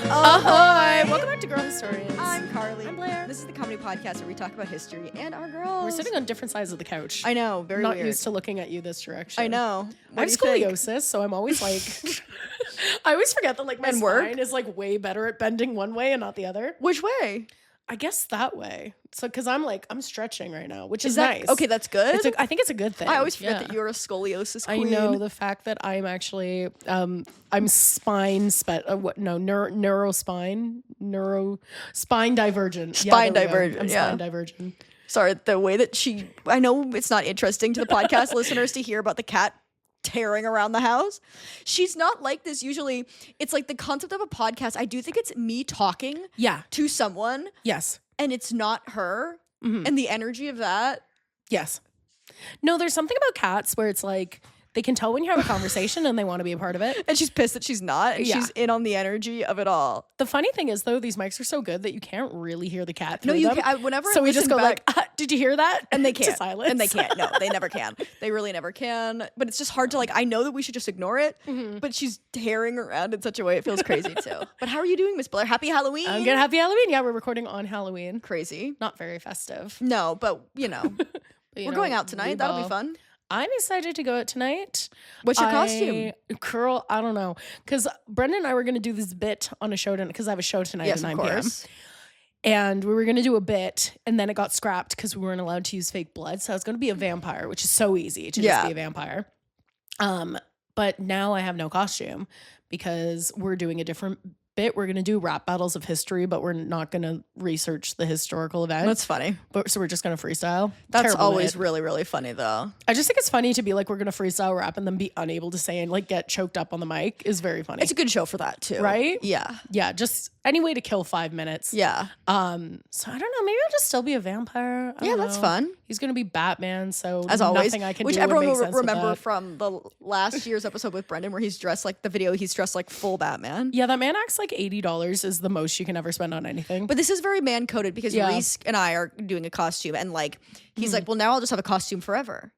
Ahoy! Welcome back to Girl Historians. I'm Carly. I'm Blair. This is the comedy podcast where we talk about history and our girls. We're sitting on different sides of the couch. I know, very Not weird. used to looking at you this direction. I know. I have scoliosis, so I'm always like, I always forget that like my spine is like way better at bending one way and not the other. Which way? I guess that way. So, because I'm stretching right now, which is that nice. Okay, that's good. I think it's a good thing. I always forget that you're a scoliosis queen. I know the fact that I'm actually, I'm spine divergent. Spine divergent. I'm spine divergent. Sorry, the way that I know it's not interesting to the podcast listeners to hear about the cat tearing around the house. She's not like this usually. It's like the concept of a podcast. I do think it's me talking to someone. Yes. And it's not her. Mm-hmm. And the energy of that. Yes. No, there's something about cats where it's like they can tell when you have a conversation and they want to be a part of it. And she's pissed that she's not. And she's in on the energy of it all. The funny thing is, though, these mics are so good that you can't really hear the cat through them. No, you can't. Whenever so we just go back, did you hear that? And they can't. To silence. And they can't. No, they never can. They really never can. But it's just hard to I know that we should just ignore it, but she's tearing around in such a way it feels crazy too. But how are you doing, Miss Blair? Happy Halloween. I'm good. Happy Halloween. Yeah, we're recording on Halloween. Crazy. Not very festive. No, but we're going out tonight. That'll be fun. I'm excited to go out tonight. What's your costume? Girl, I don't know. Because Brendan and I were going to do this bit on a show tonight because I have a show tonight at 9 p.m. And we were going to do a bit and then it got scrapped because we weren't allowed to use fake blood. So I was going to be a vampire, which is so easy to just be a vampire. But now I have no costume because we're doing a different bit. We're going to do rap battles of history, but we're not going to research the historical event. That's funny. So we're just going to freestyle. That's Terrible always really, really funny though. I just think it's funny to be like, we're going to freestyle rap and then be unable to say and get choked up on the mic is very funny. It's a good show for that too. Right? Yeah. Yeah. Just any way to kill 5 minutes. Yeah. So I don't know. Maybe I'll just still be a vampire. I don't know. That's fun. He's going to be Batman. So as always, nothing I can which do everyone will will remember from the last year's episode with Brendan where he's dressed like he's dressed like full Batman. Yeah. That man acts like $80 is the most you can ever spend on anything. But this is very man coded because Reese and I are doing a costume and he's like, well, now I'll just have a costume forever.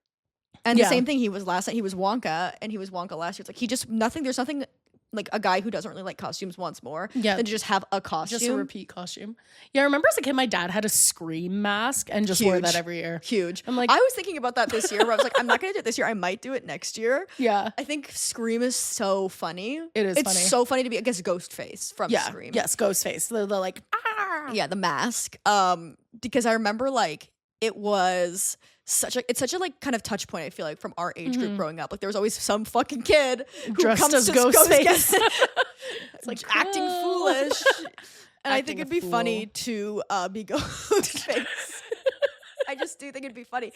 And the same thing he was last night. He was Wonka and he was Wonka last year. It's like there's nothing like a guy who doesn't really like costumes wants more than to just have a costume. Just a repeat costume. Yeah, I remember as a kid, my dad had a Scream mask and just wore that every year. Huge. I was thinking about that this year where I was like, I'm not going to do it this year. I might do it next year. Yeah. I think Scream is so funny. It's funny. It's so funny to be, I guess, Ghostface from Scream. Yes, Ghostface. The like, ah. Yeah, the mask. Because I remember it was such a kind of touch point, I feel like, from our age group growing up. Like there was always some fucking kid who dressed comes as to Ghostface. It's like acting foolish. And I think it'd be funny to be Ghostface. I just do think it'd be funny.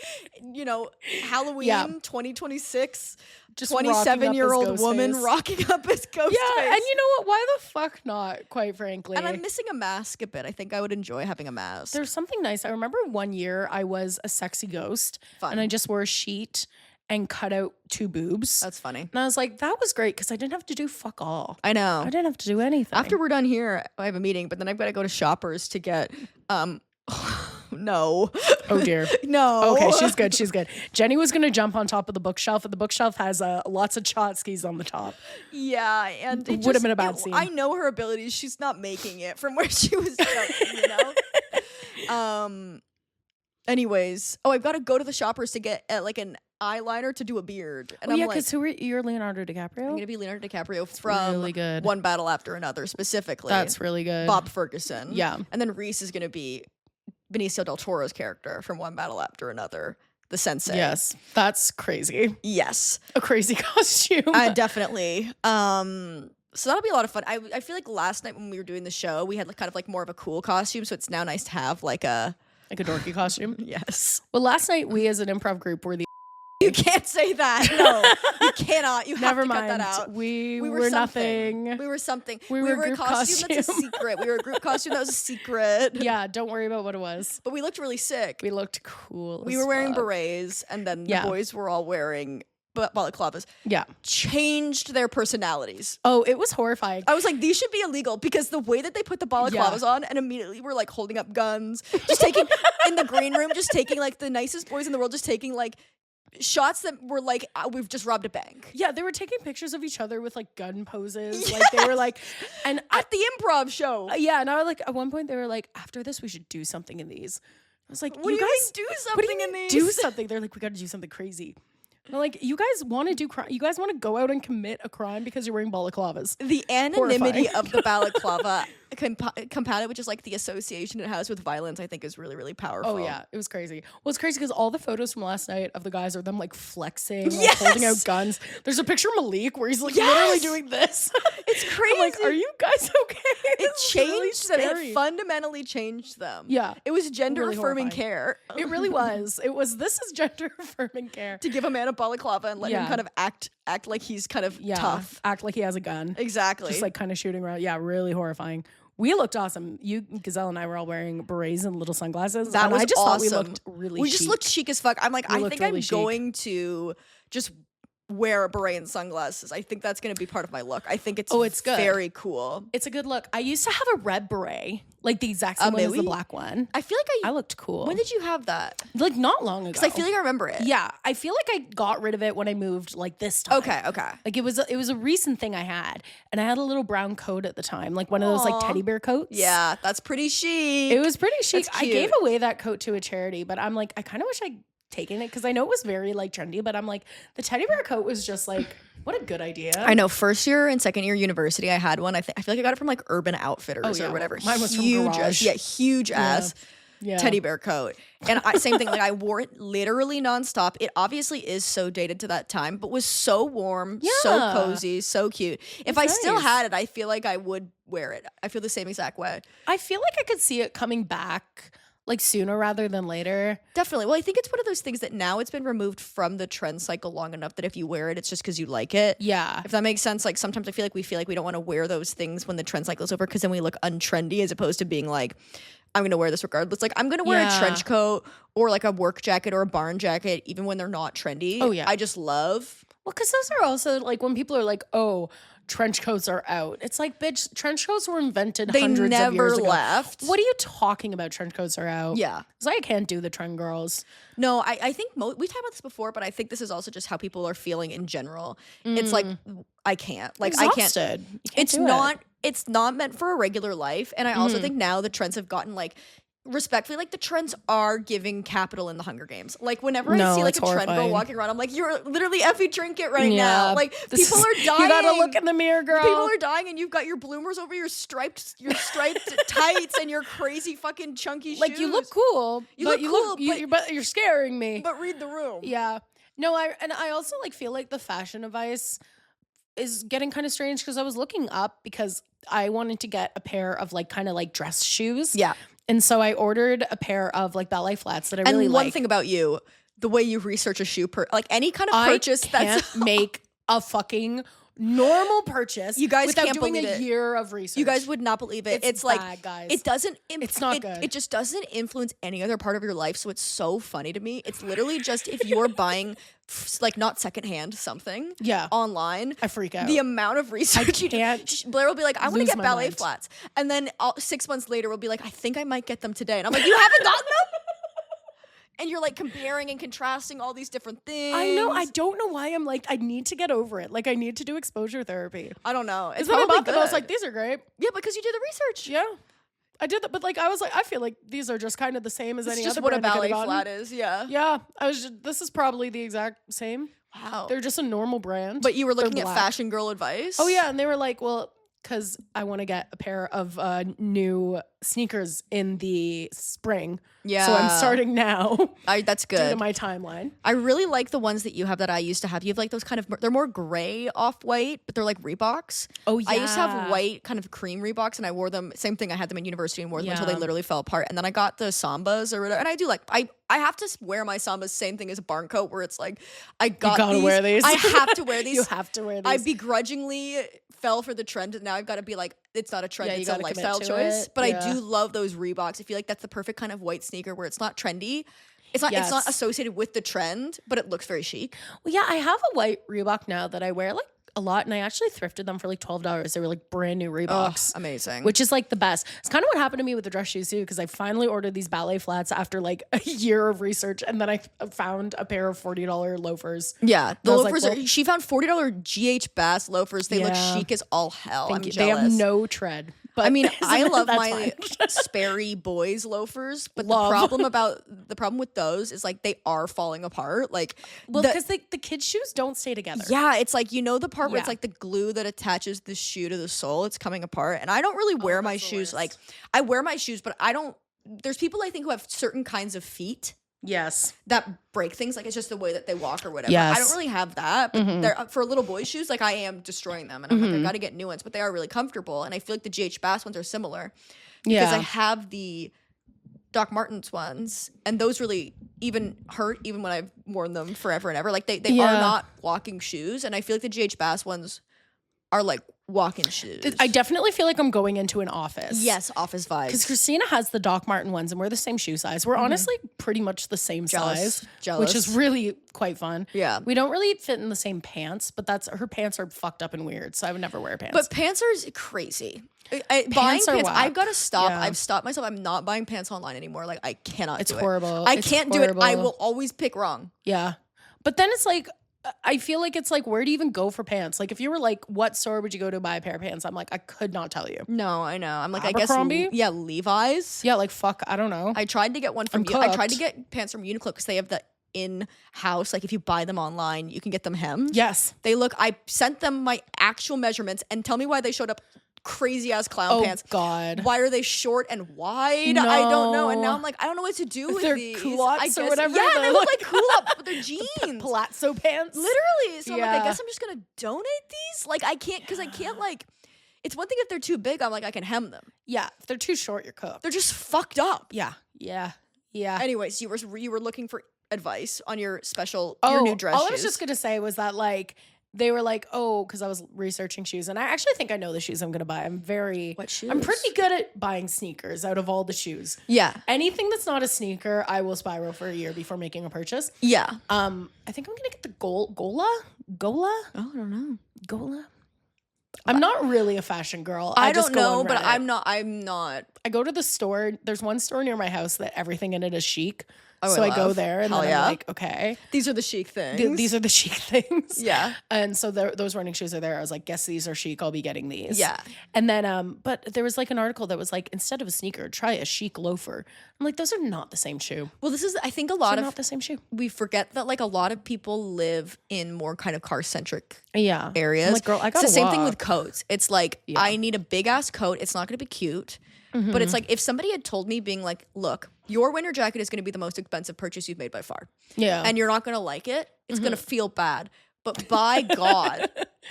Halloween 2026, just 27-year-old woman rocking up as Ghostface. Yeah, and you know what? Why the fuck not, quite frankly? And I'm missing a mask a bit. I think I would enjoy having a mask. There's something nice. I remember one year I was a sexy ghost. Fun. And I just wore a sheet and cut out 2 boobs. That's funny. And I was like, that was great because I didn't have to do fuck all. I know. I didn't have to do anything. After we're done here, I have a meeting, but then I've got to go to Shoppers to get no. Oh dear. No. Okay, she's good. She's good. Jenny was going to jump on top of the bookshelf, and the bookshelf has lots of tchotchkes on the top. Yeah, and it would have been a bad scene. I know her abilities. She's not making it from where she was jumping, Anyways, I've got to go to the Shoppers to get an eyeliner to do a beard. And because you're Leonardo DiCaprio? I'm going to be Leonardo DiCaprio from really good. One Battle After Another, specifically. That's really good. Bob Ferguson. Yeah. And then Reese is going to be Benicio del Toro's character from One Battle After Another, the sensei. Yes, that's crazy. Yes. A crazy costume. Definitely. So that'll be a lot of fun. I feel like last night when we were doing the show, we had kind of more of a cool costume, so it's now nice to have a dorky costume. Yes. Well, last night we as an improv group were the You can't say that. No, you cannot. You have to cut that out. We were nothing. We were something. We were a group costume that's a secret. We were a group costume that was a secret. Yeah, don't worry about what it was. But we looked really sick. We looked cool. We were wearing berets, and then the boys were all wearing balaclavas. Yeah. Changed their personalities. Oh, it was horrifying. I was like, these should be illegal because the way that they put the balaclavas on and immediately were holding up guns, just taking in the green room, just taking the nicest boys in the world, just taking shots that were like, we've just robbed a bank. Yeah, they were taking pictures of each other with like gun poses. Yes. Like they were like, and at the improv show. Yeah, and I was like, at one point they were like, after this we should do something in these. I was like, what you do guys do something in these? Do something. They're like, we got to do something crazy. I'm like, you guys want to do crime? You guys want to go out and commit a crime because you're wearing balaclavas? The anonymity of the balaclava compounded with just like the association it has with violence, I think is really, really powerful. Oh yeah, it was crazy. Well, it's crazy because all the photos from last night of the guys are them like flexing, like holding out guns. There's a picture of Malik where he's like literally doing this. It's crazy. I'm like, are you guys okay? It changed them. It fundamentally changed them. Yeah. It was gender really affirming care. It really was. This is gender affirming care. To give a man a balaclava and let him kind of act like he's kind of tough. Act like he has a gun. Exactly. Just like kind of shooting around. Yeah, really horrifying. We looked awesome. You, Gazelle, and I were all wearing berets and little sunglasses. That was I just awesome. thought we looked really chic. We just looked chic as fuck. I'm like, I think really I'm chic. going to just wear a beret and sunglasses. I think that's going to be part of my look. I think it's good. Very cool. It's a good look. I used to have a red beret, like the exact same one as the black one. I feel like I looked cool. When did you have that? Like not long ago. Because I feel like I remember it. Yeah, I feel like I got rid of it when I moved like this time. Okay. Like it was a recent thing I had, and I had a little brown coat at the time, like one of those like teddy bear coats. Yeah, that's pretty chic. It was pretty chic. I gave away that coat to a charity, but I'm like, I kind of wish I'd taken it because I know it was very like trendy, but I'm like, the teddy bear coat was just like, what a good idea. I know. First year and second year university, I had one. I feel like I got it from like Urban Outfitters or whatever. Mine was huge from Garage. Huge ass teddy bear coat. And same thing. Like I wore it literally nonstop. It obviously is so dated to that time, but was so warm, so cozy, so cute. If I still had it, I feel like I would wear it. I feel the same exact way. I feel like I could see it coming back like sooner rather than later. Definitely. Well, I think it's one of those things that now it's been removed from the trend cycle long enough that if you wear it, it's just because you like it. Yeah. If that makes sense. Like sometimes I feel like we don't want to wear those things when the trend cycle is over because then we look untrendy as opposed to being like, I'm going to wear this regardless. Like I'm going to wear a trench coat or like a work jacket or a barn jacket even when they're not trendy. Oh yeah. I just love. Well, because those are also like when people are like, oh, trench coats are out. It's like, bitch, trench coats were invented hundreds of years ago. They never left. What are you talking about? Trench coats are out. Yeah. Because I can't do the trend girls. No, I think we've talked about this before, but I think this is also just how people are feeling in general. It's like, I can't. Like, Exhausted. I can't. It's not meant for a regular life. And I also think now the trends have gotten like, respectfully, like the trends are giving capital in the Hunger Games. Like whenever I see like a trend girl walking around, I'm like, you're literally effing trinket right now. Like people are dying. You gotta look in the mirror, girl. People are dying, and you've got your bloomers over your striped tights and your crazy fucking chunky shoes. Like you look cool. But you're scaring me. But read the room. Yeah. No, I also like feel like the fashion advice is getting kind of strange because I was looking up because I wanted to get a pair of like kind of like dress shoes. Yeah. And so I ordered a pair of like ballet flats that I really like. And one thing about you, the way you research a shoe, like any kind of purchase, I can't make a fucking normal purchase. You guys without can't doing believe a it. year of research. You guys would not believe it. It's bad, like guys. It doesn't. It's not good. It just doesn't influence any other part of your life. So it's so funny to me. It's literally just if you're buying like not secondhand something online, I freak out. The amount of research Blair will be like, I want to get ballet flats, and then 6 months later we'll be like, I think I might get them today, and I'm like, you haven't gotten them. And you're like comparing and contrasting all these different things. I know. I don't know why I'm like, I need to get over it. Like, I need to do exposure therapy. I don't know. It's when I bought good. them, I was like, these are great. Yeah, because you did the research. Yeah. I did that, but like, I was like, I feel like these are just kind of the same as any other brand. It's just what a ballet flat flat is, yeah. Yeah. This is probably the exact same. Wow. They're just a normal brand. But you were looking at fashion girl advice? Oh, yeah. And they were like, well, because I want to get a pair of new sneakers in the spring. Yeah. So I'm starting now. That's good. Due to my timeline. I really like the ones that you have that I used to have. You have like those kind of, they're more gray off-white, but they're like Reeboks. Oh, yeah. I used to have white kind of cream Reeboks, and I wore them, same thing, I had them in university and wore them until they literally fell apart. And then I got the Sambas or whatever, and I do like, I have to wear my Sambas, same thing as a barn coat, where it's like, I gotta wear these. I have to wear these. You have to wear these. I begrudgingly fell for the trend, and now I've got to be like, it's not a trend, it's a lifestyle choice. But I do love those Reeboks. I feel like that's the perfect kind of white sneaker where it's not trendy. It's not associated with the trend, but it looks very chic. Well, yeah, I have a white Reebok now that I wear like a lot, and I actually thrifted them for like $12. They were like brand new Reeboks. Oh, amazing. Which is like the best. It's kind of what happened to me with the dress shoes too, because I finally ordered these ballet flats after like a year of research, and then I found a pair of $40 loafers. Yeah, the loafers. Like, well, she found $40 GH Bass loafers. They look chic as all hell. I'm jealous. They have no tread. But I mean, I love my Sperry boys loafers, but the problem with those is like they are falling apart. Like, well, because the kids' shoes don't stay together. Yeah, it's like, you know, the part where it's like the glue that attaches the shoe to the sole, it's coming apart. And I don't really wear my shoes. Like, I wear my shoes, but I don't. There's people I think who have certain kinds of feet. Yes. That break things. Like, it's just the way that they walk or whatever. Yes. I don't really have that. But they're, for little boy shoes, like, I am destroying them. And I'm like, I got to get new ones. But they are really comfortable. And I feel like the GH Bass ones are similar. Because I have the Doc Martens ones. And those really even hurt even when I've worn them forever and ever. Like, they are not walking shoes. And I feel like the GH Bass ones are like walking shoes. I definitely feel like I'm going into an office. Yes, office vibes. Because Christina has the Doc Marten ones, and we're the same shoe size. We're honestly pretty much the same size, which is really quite fun. Yeah, we don't really fit in the same pants, but her pants are fucked up and weird, so I would never wear pants. But pants are crazy. Buying pants, I've got to stop. Yeah. I've stopped myself. I'm not buying pants online anymore. Like, I cannot. It's horrible. I can't do it. I will always pick wrong. Yeah, but then it's like, I feel like it's like, where do you even go for pants? Like, if you were like, what store would you go to buy a pair of pants? I'm like, I could not tell you. No, I know. I'm like, Abercrombie? I guess, Levi's. Yeah, like, fuck, I don't know. I tried to get one from I tried to get pants from Uniqlo because they have the in-house, like, if you buy them online, you can get them hemmed. Yes. I sent them my actual measurements, and tell me why they showed up crazy ass clown pants. Oh God. Why are they short and wide? No. I don't know. And now I'm like, I don't know what to do with these. Culottes or whatever. Yeah, they look like culottes, but they're jeans. Palazzo pants. Literally. So I'm like, I guess I'm just gonna donate these. Like, I can't like, it's one thing if they're too big, I'm like, I can hem them. Yeah. If they're too short, you're cooked. They're just fucked up. Yeah. Yeah. Yeah. Anyways, you were looking for advice on your your new dress shoes. All I was just gonna say was that, like, they were like, oh, because I was researching shoes, and I actually think I know the shoes I'm gonna buy. What shoes? I'm pretty good at buying sneakers out of all the shoes. Yeah. Anything that's not a sneaker, I will spiral for a year before making a purchase. Yeah. I think I'm gonna get the Gola. Oh, I don't know. Gola. I'm not really a fashion girl. I don't know, but I'm not. I go to the store. There's one store near my house that everything in it is chic. Oh, so I go there and then I'm like, okay. These are the chic things. These are the chic things. Yeah. And so those running shoes are there. I was like, guess these are chic. I'll be getting these. Yeah. And then, but there was like an article that was like, instead of a sneaker, try a chic loafer. I'm like, those are not the same shoe. Well, I think not the same shoe. We forget that, like, a lot of people live in more kind of car-centric areas. I'm like, girl, I gotta It's the same thing with coats. It's like, I need a big ass coat. It's not going to be cute. Mm-hmm. But it's like, if somebody had told me, being like, look, your winter jacket is going to be the most expensive purchase you've made by far. Yeah. And you're not going to like it. It's going to feel bad. But by God,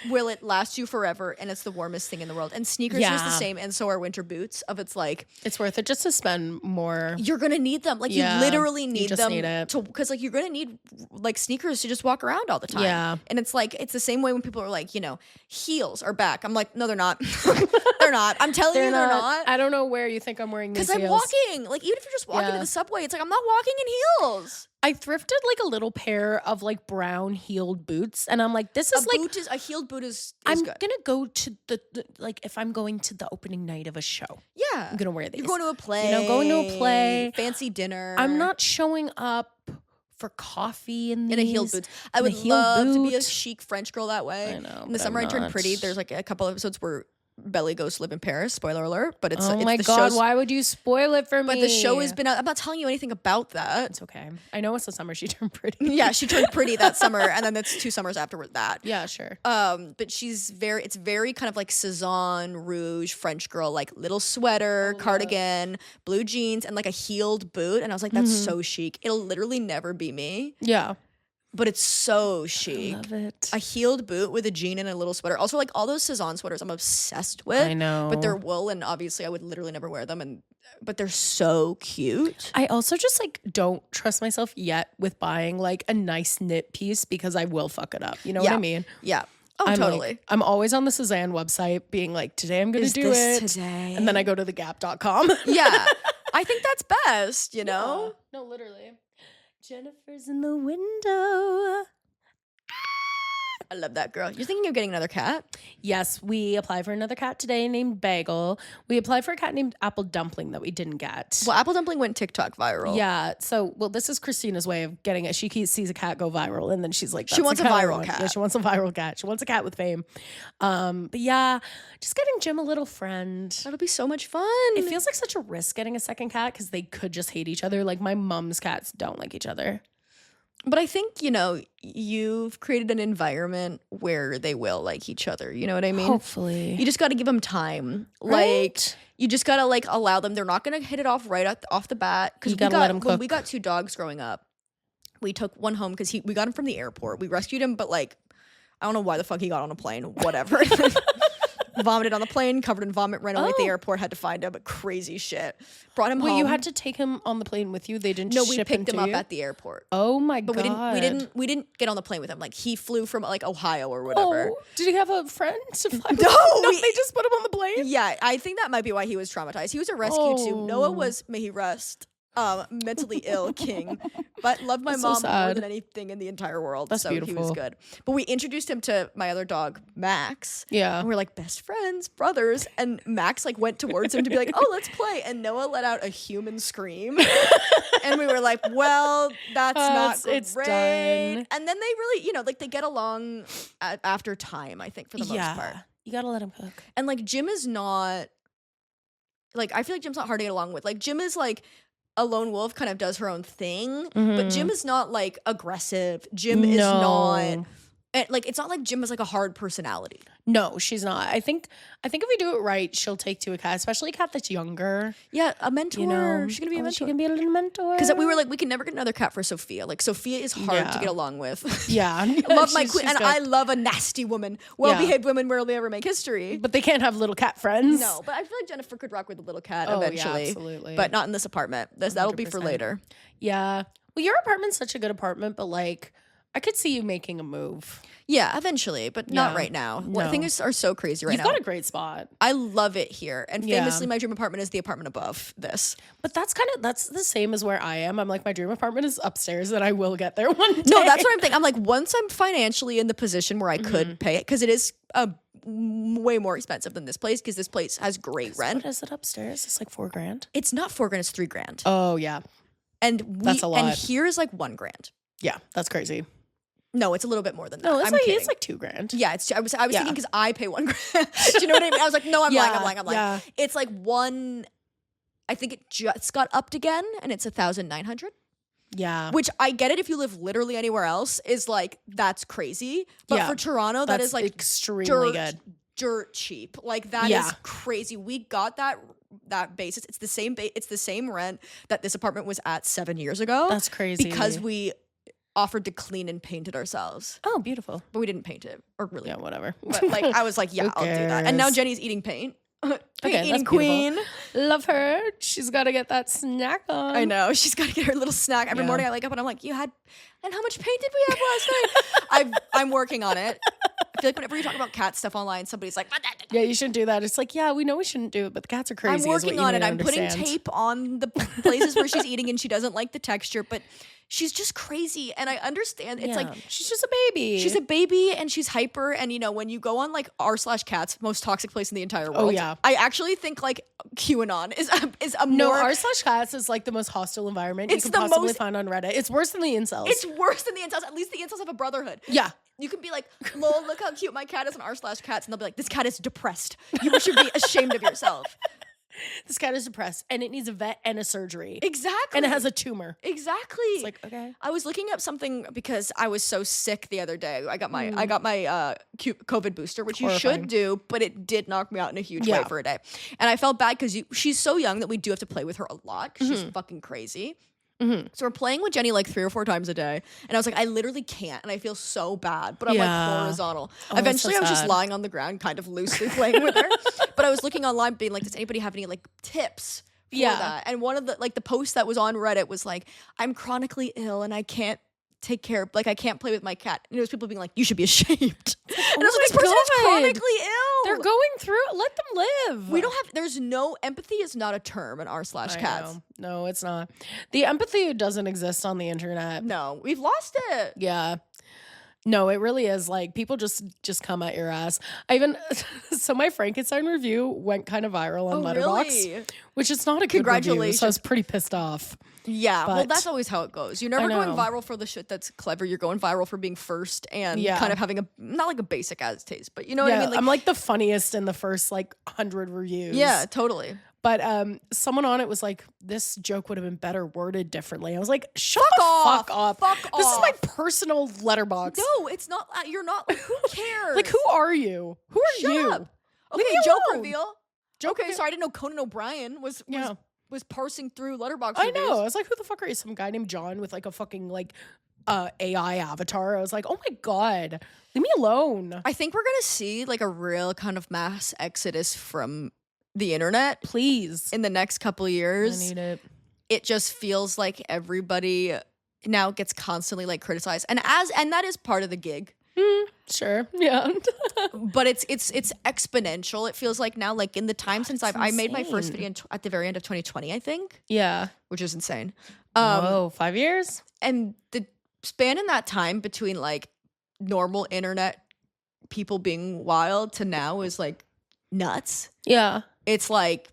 will it last you forever? And it's the warmest thing in the world. And sneakers are the same. And so are winter boots. It's like, it's worth it just to spend more. You're going to need them. Like, you literally need them. Because like, you're going to need, like, sneakers to just walk around all the time. Yeah. And it's like, it's the same way when people are like, you know, heels are back. I'm like, no, they're not. They're not. I'm telling you, they're not. I don't know where you think I'm wearing these heels. Because I'm walking. Like, even if you're just walking to the subway, it's like, I'm not walking in heels. I thrifted like a little pair of like brown heeled boots, and I'm like, this is a heeled boot is I'm good. Gonna go to the like, if I'm going to the opening night of a show. Yeah. I'm gonna wear these. You're going to a play. You know, going to a play. Fancy dinner. I'm not showing up for coffee in a heeled boot. I would love to be a chic French girl that way. I know. In the summer I turned pretty. There's like a couple episodes where Belly goes to live in Paris. Spoiler alert. But it's my God, why would you spoil it for me? But the show has been out. I'm not telling you anything about that. It's okay. I know it's the summer she turned pretty. Yeah, she turned pretty that summer, and then it's 2 summers afterward that. Yeah, sure. But it's very kind of like Cezanne Rouge French girl, like little sweater, cardigan, blue jeans, and like a heeled boot. And I was like, that's so chic. It'll literally never be me. Yeah. But it's so chic. I love it. A heeled boot with a jean and a little sweater. Also, like, all those Cezanne sweaters I'm obsessed with. I know. But they're wool, and obviously I would literally never wear them. But they're so cute. I also just like don't trust myself yet with buying like a nice knit piece because I will fuck it up. You know what I mean? Yeah. Oh, I'm totally. Like, I'm always on the Suzanne website being like, today I'm going to do it. Today? And then I go to thegap.com. Yeah. I think that's best, you know? No, literally. Jennifer's in the window. I love that girl. You're thinking of getting another cat? Yes, we applied for another cat today named Bagel. We applied for a cat named Apple Dumpling that we didn't get. Well, Apple Dumpling went TikTok viral. Yeah. So, this is Christina's way of getting it. She sees a cat go viral, and then she's like, she wants a viral cat. Yeah, she wants a viral cat. She wants a cat with fame. But yeah, just getting Jim a little friend. That'll be so much fun. It feels like such a risk getting a second cat because they could just hate each other. Like my mom's cats don't like each other. But I think, you've created an environment where they will like each other. You know what I mean? Hopefully. You just got to give them time. Right? Like, you just got to, allow them. They're not going to hit it off off the bat. Because when we got 2 dogs growing up, we took one home because we got him from the airport. We rescued him, but, I don't know why the fuck he got on a plane. Whatever. Vomited on the plane, covered in vomit, ran away at the airport, had to find him, but crazy shit. Brought him home. Wait, you had to take him on the plane with you? They didn't No, ship we picked him up you? at the airport. Oh my God. But we didn't get on the plane with him. He flew from Ohio or whatever. Oh, did he have a friend to fly with? No, They just put him on the plane? Yeah, I think that might be why he was traumatized. He was a rescue too. Oh. Noah was, may he rest, mentally ill king, but loved my That's so mom more sad. than anything in the entire world. That's so he was beautiful. good. But we introduced him to my other dog, Max. Yeah. And we're like best friends, brothers. And Max went towards him to be like, oh, let's play. And Noah let out a human scream. And we were like, well, that's not great. It's done. And then they really, they get along after time, I think, for the most part. You gotta let him cook. And Jim is not I feel like Jim's not hard to get along with. Jim is a lone wolf, kind of does her own thing, but Jim is not aggressive. Jim is not it's not like Jim is a hard personality. No, she's not. I think if we do it right, she'll take to a cat, especially a cat that's younger. Yeah, a mentor. She's gonna be a mentor. She can be a little mentor. Because we were we can never get another cat for Sophia. Sophia is hard to get along with. Yeah, I love my queen, and I love a nasty woman, well-behaved women rarely ever make history. But they can't have little cat friends. No, but I feel like Jennifer could rock with a little cat Oh, eventually. yeah, absolutely. But not in this apartment. That'll be for 100%. later. Yeah. Well, your apartment's such a good apartment, but I could see you making a move. Yeah, eventually, but not right now. No. Things are so crazy right now. You've got a great spot. I love it here. And famously, my dream apartment is the apartment above this. But that's the same as where I am. I'm my dream apartment is upstairs and I will get there one day. No, that's what I'm thinking. I'm once I'm financially in the position where I could pay it, because it is way more expensive than this place, because this place has great rent. What is it upstairs? It's $4,000. It's not $4,000, it's $3,000. Oh, yeah. And that's a lot. And here's $1,000. Yeah, that's crazy. No, it's a little bit more than that. No, I'm kidding. It's $2,000. Yeah, I was thinking because I pay $1,000. Do you know what I mean? I was like, no, I'm lying. Yeah. It's I think it just got upped again, and it's 1,900. Yeah. Which I get it if you live literally anywhere else, is that's crazy. But for Toronto, that is extremely good. Dirt cheap. That is crazy. We got that basis. It's the same it's the same rent that this apartment was at 7 years ago. That's crazy. Because we offered to clean and paint it ourselves. Oh, beautiful. But we didn't paint it. Or really. Yeah, whatever. But I was like, yeah, I'll do that. And now Jenny's eating paint. Eating queen. Love her. She's got to get that snack on. I know. She's got to get her little snack. Every morning I wake up and I'm like, and how much paint did we have last night? I'm working on it. I feel like whenever you talk about cat stuff online, somebody's like, yeah, you shouldn't do that. It's yeah, we know we shouldn't do it, but the cats are crazy. I'm working on it. I'm putting tape on the places where she's eating and she doesn't like the texture, but she's just crazy. And I understand. It's she's just a baby. She's a baby and she's hyper. And when you go on r/cats, most toxic place in the entire world. Oh, yeah. I actually think QAnon is a no, more... r/cats is the most hostile environment it's you can possibly find on Reddit. It's worse than the incels. It's worse than the incels. At least the incels have a brotherhood. Yeah. You can be like, lol, look how cute my cat is on r/cats. And they'll be like, this cat is depressed. You should be ashamed of yourself. This cat is depressed and it needs a vet and a surgery. Exactly. And it has a tumor. Exactly. It's okay. I was looking up something because I was so sick the other day. I got my COVID booster, which you should do, but it did knock me out in a huge way for a day. And I felt bad because she's so young that we do have to play with her a lot because she's fucking crazy. Mm-hmm. So we're playing with Jenny 3 or 4 times a day. And I was like, I literally can't. And I feel so bad. But I'm horizontal. Eventually, I was just lying on the ground, kind of loosely playing with her. But I was looking online being does anybody have any tips for that? And one of the the posts that was on Reddit was I'm chronically ill and I can't take care of, I can't play with my cat. And it was people being you should be ashamed. And I was this person is chronically ill. They're going through it. Let them live. We don't have, there's no, empathy is not a term in r/cats. No, it's not. The empathy doesn't exist on the internet. No, we've lost it. Yeah. No, it really is. Like, people just come at your ass. So my Frankenstein review went kind of viral on Letterboxd, really? which is not a good review, so I was pretty pissed off. Yeah, well, But- that's always how it goes. You're never I going know. viral for the shit that's clever. You're going viral for being first and kind of having not like a basic ass taste, but you know what I mean? Like, I'm like the funniest in the first like 100 reviews. yeah, totally. But someone on it was like, this joke would have been better worded differently. I was like, fuck off. This is my personal Letterboxd. No, it's not. You're not. Like, who cares? Like, who are you? Who are Shut you? up. Okay, Leave me joke alone. reveal. Okay, so I didn't know Conan O'Brien was parsing through Letterboxd I reviews. know. I was like, who the fuck are you? Some guy named John with like a fucking like AI avatar. I was like, oh my God, leave me alone. I think we're gonna see like a real kind of mass exodus from the internet, Please. in the next couple of years. I need it. It just feels like everybody now gets constantly like criticized, and that is part of the gig. Sure. Yeah. But it's exponential. It feels like now, like in the time since I made my first video at the very end of 2020, I think. Yeah. Which is insane. Whoa, 5 years? And the span in that time between like normal internet people being wild to now is like nuts. Yeah. It's like,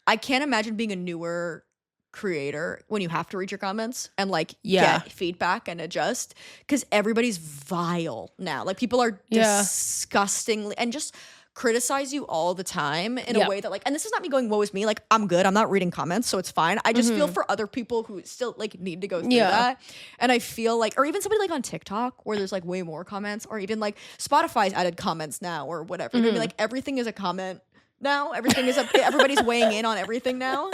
I can't imagine being a newer creator when you have to read your comments and like get feedback and adjust, because everybody's vile now. Like, people are disgustingly and just criticize you all the time in a way that like, and this is not me going, woe is me, like I'm good, I'm not reading comments, so it's fine. I just feel for other people who still like need to go through that. And I feel like, or even somebody like on TikTok where there's like way more comments, or even like Spotify's added comments now or whatever. I mean, like everything is a comment now. Everything is everybody's weighing in on everything now.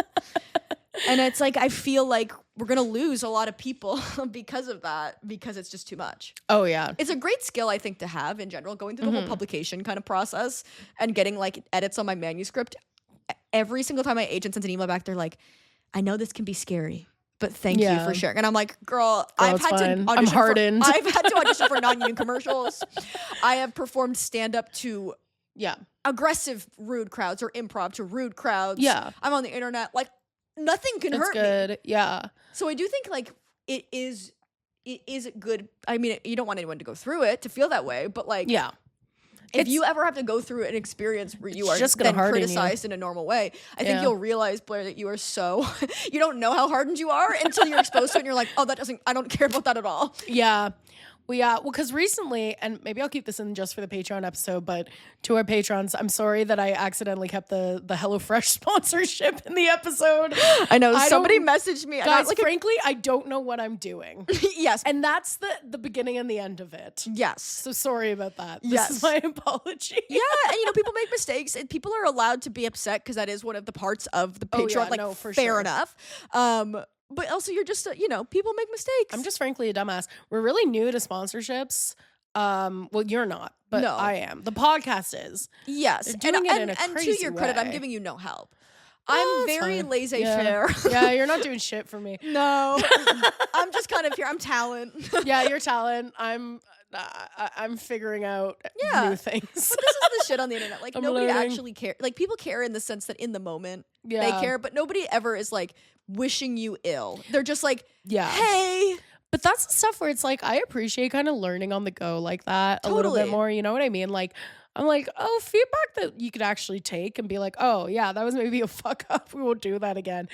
And it's like, I feel like we're going to lose a lot of people because of that, because it's just too much. Oh, yeah. It's a great skill, I think, to have in general, going through the whole publication kind of process and getting like edits on my manuscript. Every single time my agent sends an email back, they're like, I know this can be scary, but thank you for sharing. And I'm like, girl, I've had to audition. I'm hardened. I've had to audition for non-union commercials. I have performed stand-up to aggressive, rude crowds, or improv to rude crowds. Yeah. I'm on the internet. Like, nothing can hurt me. Yeah. So I do think like it is good. I mean, you don't want anyone to go through it to feel that way, but like, if you ever have to go through an experience where you are just then criticized in a normal way, I think you'll realize, Blair, that you are so you don't know how hardened you are until you're exposed to it and you're like, oh, I don't care about that at all. Yeah. Well, because recently, and maybe I'll keep this in just for the Patreon episode, but to our patrons, I'm sorry that I accidentally kept the HelloFresh sponsorship in the episode. I know. Somebody messaged me. Guys, frankly, I don't know what I'm doing. Yes. And that's the beginning and the end of it. Yes. So sorry about that. This is my apology. Yeah, and people make mistakes, and people are allowed to be upset because that is one of the parts of the Patreon. Fair enough. But also, you're just, people make mistakes. I'm just frankly a dumbass. We're really new to sponsorships. Well, you're not, but no. I am. The podcast is. Yes. They're doing it in a crazy and to your credit, way. I'm giving you no help. I'm very laissez-faire. Yeah, you're not doing shit for me. No. I'm just kind of here. I'm talent. Yeah, you're talent. I'm figuring out new things. But this is the shit on the internet. Like, nobody actually cares. Like, people care in the sense that in the moment they care, but nobody ever is like wishing you ill. They're just like, hey. But that's the stuff where it's like, I appreciate kind of learning on the go like that a little bit more. You know what I mean? Like, I'm like, oh, feedback that you could actually take and be like, oh, yeah, that was maybe a fuck up. We won't do that again.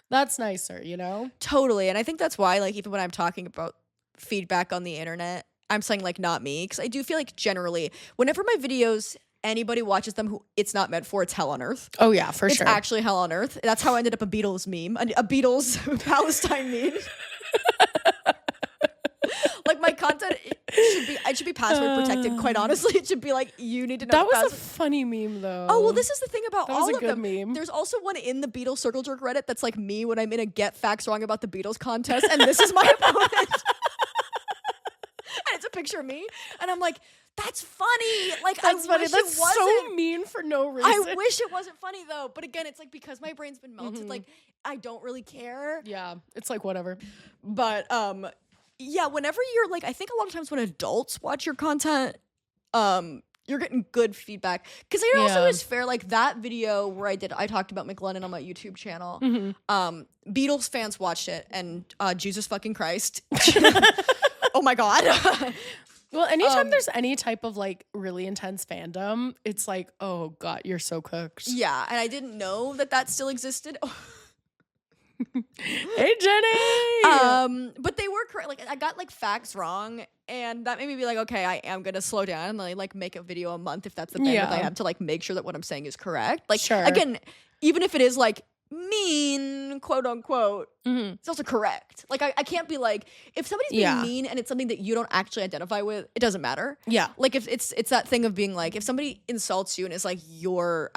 That's nicer, you know? Totally. And I think that's why, like, even when I'm talking about feedback on the internet, I'm saying, like, not me. Because I do feel like generally, whenever my videos, anybody watches them who it's not meant for, it's hell on earth. Oh, yeah, for sure. It's actually hell on earth. That's how I ended up a Beatles meme, a Beatles Palestine meme. Like, my content, it should be password protected, quite honestly. It should be like, you need to know. That was a funny meme, though. Oh, well, this is the thing about all of them. Meme. There's also one in the Beatles Circle Jerk Reddit that's like me when I'm in a Get Facts Wrong About the Beatles contest, and this is my opponent. And it's a picture of me, and I'm like, that's funny. Like, that's funny. That's so mean for no reason. I wish it wasn't funny, though. But again, it's like, because my brain's been melted, like, I don't really care. Yeah, it's like whatever. But yeah, whenever you're like, I think a lot of times when adults watch your content, you're getting good feedback. Because it also is fair, like that video where I talked about McLennan on my YouTube channel. Beatles fans watched it, and Jesus fucking Christ. Oh my God. Well, anytime there's any type of like really intense fandom, it's like, oh God, you're so cooked. Yeah, and I didn't know that still existed. Hey, Jenny! But they were correct. Like, I got like facts wrong, and that made me be like, okay, I am gonna slow down and like make a video a month if that's the bandwidth I have to like make sure that what I'm saying is correct. Like, again, even if it is like mean, quote unquote, it's also correct. Like, I can't be like, if somebody's being mean and it's something that you don't actually identify with, it doesn't matter. Yeah. Like, if it's that thing of being like, if somebody insults you and is like, you're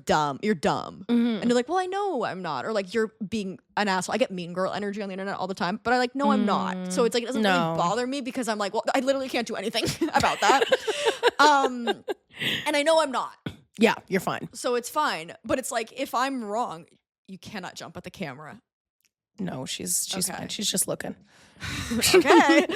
dumb, and you're like, well, I know I'm not, or like, you're being an asshole. I get mean girl energy on the internet all the time, but I like, no, I'm not. So it's like, it doesn't really bother me because I'm like, well, I literally can't do anything about that. And I know I'm not. Yeah, you're fine. So it's fine. But it's like, if I'm wrong, you cannot jump at the camera. No, she's fine. She's just looking. Okay.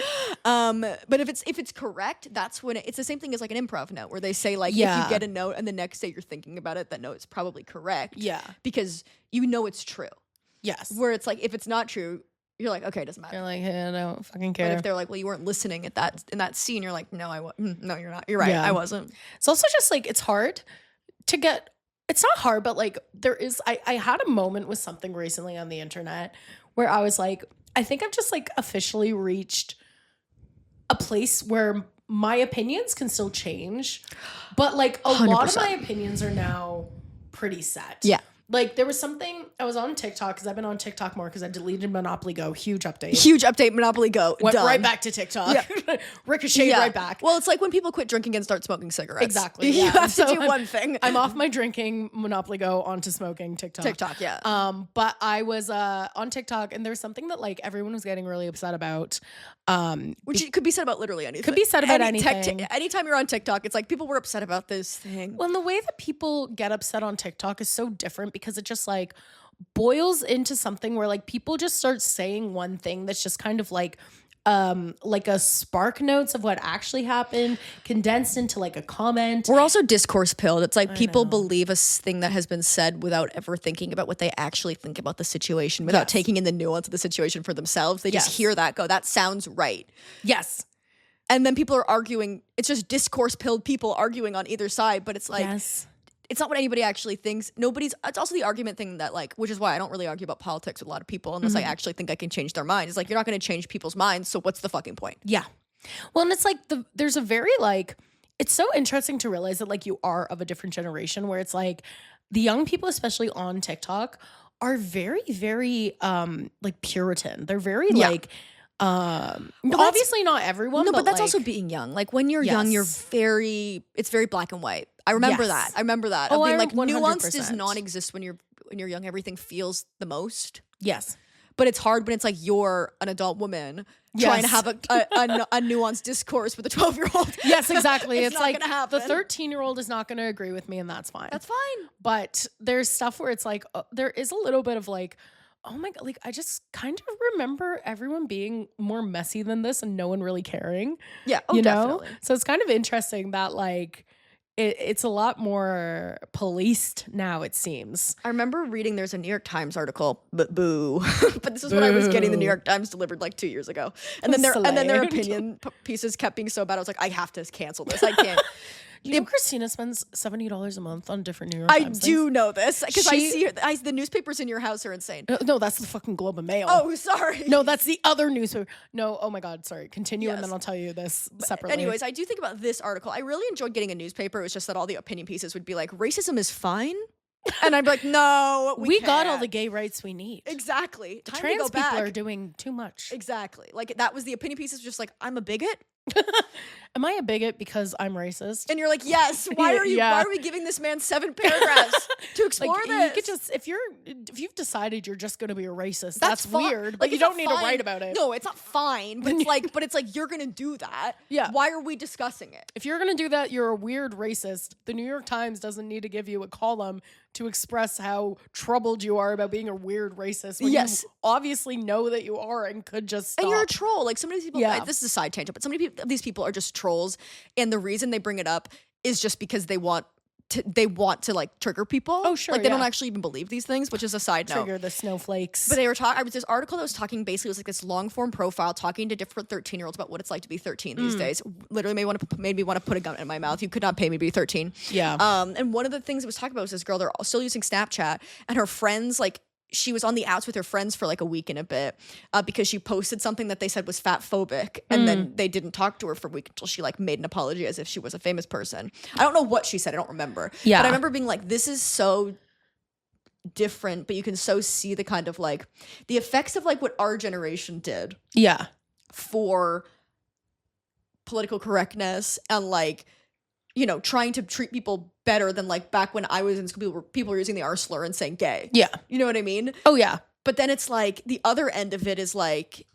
But if it's correct, that's when it's the same thing as like an improv note where they say like, if you get a note and the next day you're thinking about it, that note's probably correct. Yeah. Because you know it's true. Yes. Where it's like, if it's not true, you're like, okay, it doesn't matter. You're like, hey, I don't fucking care. But if they're like, well, you weren't listening in that scene, you're like, no, no, you're not. You're right. I wasn't. It's also just like, it's hard to get. It's not hard, but like I had a moment with something recently on the internet where I was like, I think I've just like officially reached a place where my opinions can still change, but like a 100%. Lot of my opinions are now pretty set. Yeah. Like there was something, I was on TikTok because I've been on TikTok more because I deleted Monopoly Go. Huge update. Monopoly Go. Went right back to TikTok. Yeah. Ricocheted right back. Well, it's like when people quit drinking and start smoking cigarettes. Exactly. You have to do one thing. I'm off my drinking Monopoly Go onto smoking TikTok. Yeah. But I was on TikTok and there's something that like everyone was getting really upset about. Which could be said about literally anything. Could be said about anything. Anytime you're on TikTok, it's like people were upset about this thing. Well, and the way that people get upset on TikTok is so different because it just like boils into something where like people just start saying one thing that's just kind of like a spark notes of what actually happened condensed into like a comment. We're also discourse pilled. It's like people believe a thing that has been said without ever thinking about what they actually think about the situation, without taking in the nuance of the situation for themselves. They just hear that, go, that sounds right. Yes. And then people are arguing. It's just discourse pilled people arguing on either side, but it's like it's not what anybody actually thinks. It's also the argument thing that like, which is why I don't really argue about politics with a lot of people unless I actually think I can change their mind. It's like, you're not going to change people's minds. So what's the fucking point? Yeah. Well, and it's like there's a very like, it's so interesting to realize that like you are of a different generation where it's like the young people, especially on TikTok, are very, very like Puritan. They're very like, obviously not everyone. No, but that's like, also being young. Like when you're young, it's very black and white. I remember that. Oh, being like 100%. Nuance does not exist when you're young. Everything feels the most. Yes. But it's hard when it's like you're an adult woman trying to have a nuanced discourse with a 12-year-old. Yes, exactly. it's like the 13-year-old is not going to agree with me, and that's fine. That's fine. But there's stuff where it's like there is a little bit of like, oh my God, like I just kind of remember everyone being more messy than this and no one really caring. Yeah, definitely. So it's kind of interesting that like it's a lot more policed now, it seems. I remember reading there's a New York Times article, but boo. But this is when I was getting the New York Times delivered like 2 years ago. And then their opinion pieces kept being so bad. I was like, I have to cancel this. I can't. You know Christina spends $70 a month on different New York Times I do know this because I see her. The newspapers in your house are insane. No, that's the fucking Globe and Mail. Oh, sorry. No, that's the other newspaper. No, oh my God, sorry. Continue and then I'll tell you this separately. Anyways, I do think about this article. I really enjoyed getting a newspaper. It was just that all the opinion pieces would be like, racism is fine. And I'd be like, no, we got all the gay rights we need. Exactly. The trans people are doing too much. Exactly. Like that was the opinion pieces, just like, I'm a bigot. Am I a bigot because I'm racist? And you're like, yes. Why are we giving this man 7 paragraphs to explore like, this? You could just if you've decided you're just going to be a racist, that's weird. Like, but you don't need to write about it. No, it's not fine. But it's like you're going to do that. Yeah. Why are we discussing it? If you're going to do that, you're a weird racist. The New York Times doesn't need to give you a column to express how troubled you are about being a weird racist. When you obviously know that you are and could just stop. And you're a troll. Like some of these people, this is a side tangent, but so many of these people are just trolls. And the reason they bring it up is just because they want they want to like trigger people. Oh, sure. Like they don't actually even believe these things, which is a side note. Trigger the snowflakes. But they were talking. I was this article that was talking basically, it was like this long form profile talking to different 13-year-olds about what it's like to be 13 these days. Literally made me want to put a gun in my mouth. You could not pay me to be 13. Yeah. And one of the things it was talking about was this girl. They're still using Snapchat, and her friends like. She was on the outs with her friends for like a week and a bit because she posted something that they said was fat phobic, and then they didn't talk to her for a week until she like made an apology as if she was a famous person. I don't know what she said. I don't remember. Yeah. But I remember being like, this is so different, but you can so see the kind of like the effects of like what our generation did. Yeah. For political correctness and like, you know, trying to treat people better than like back when I was in school, people were using the R slur and saying gay. Yeah. You know what I mean? Oh, yeah. But then it's like the other end of it is like,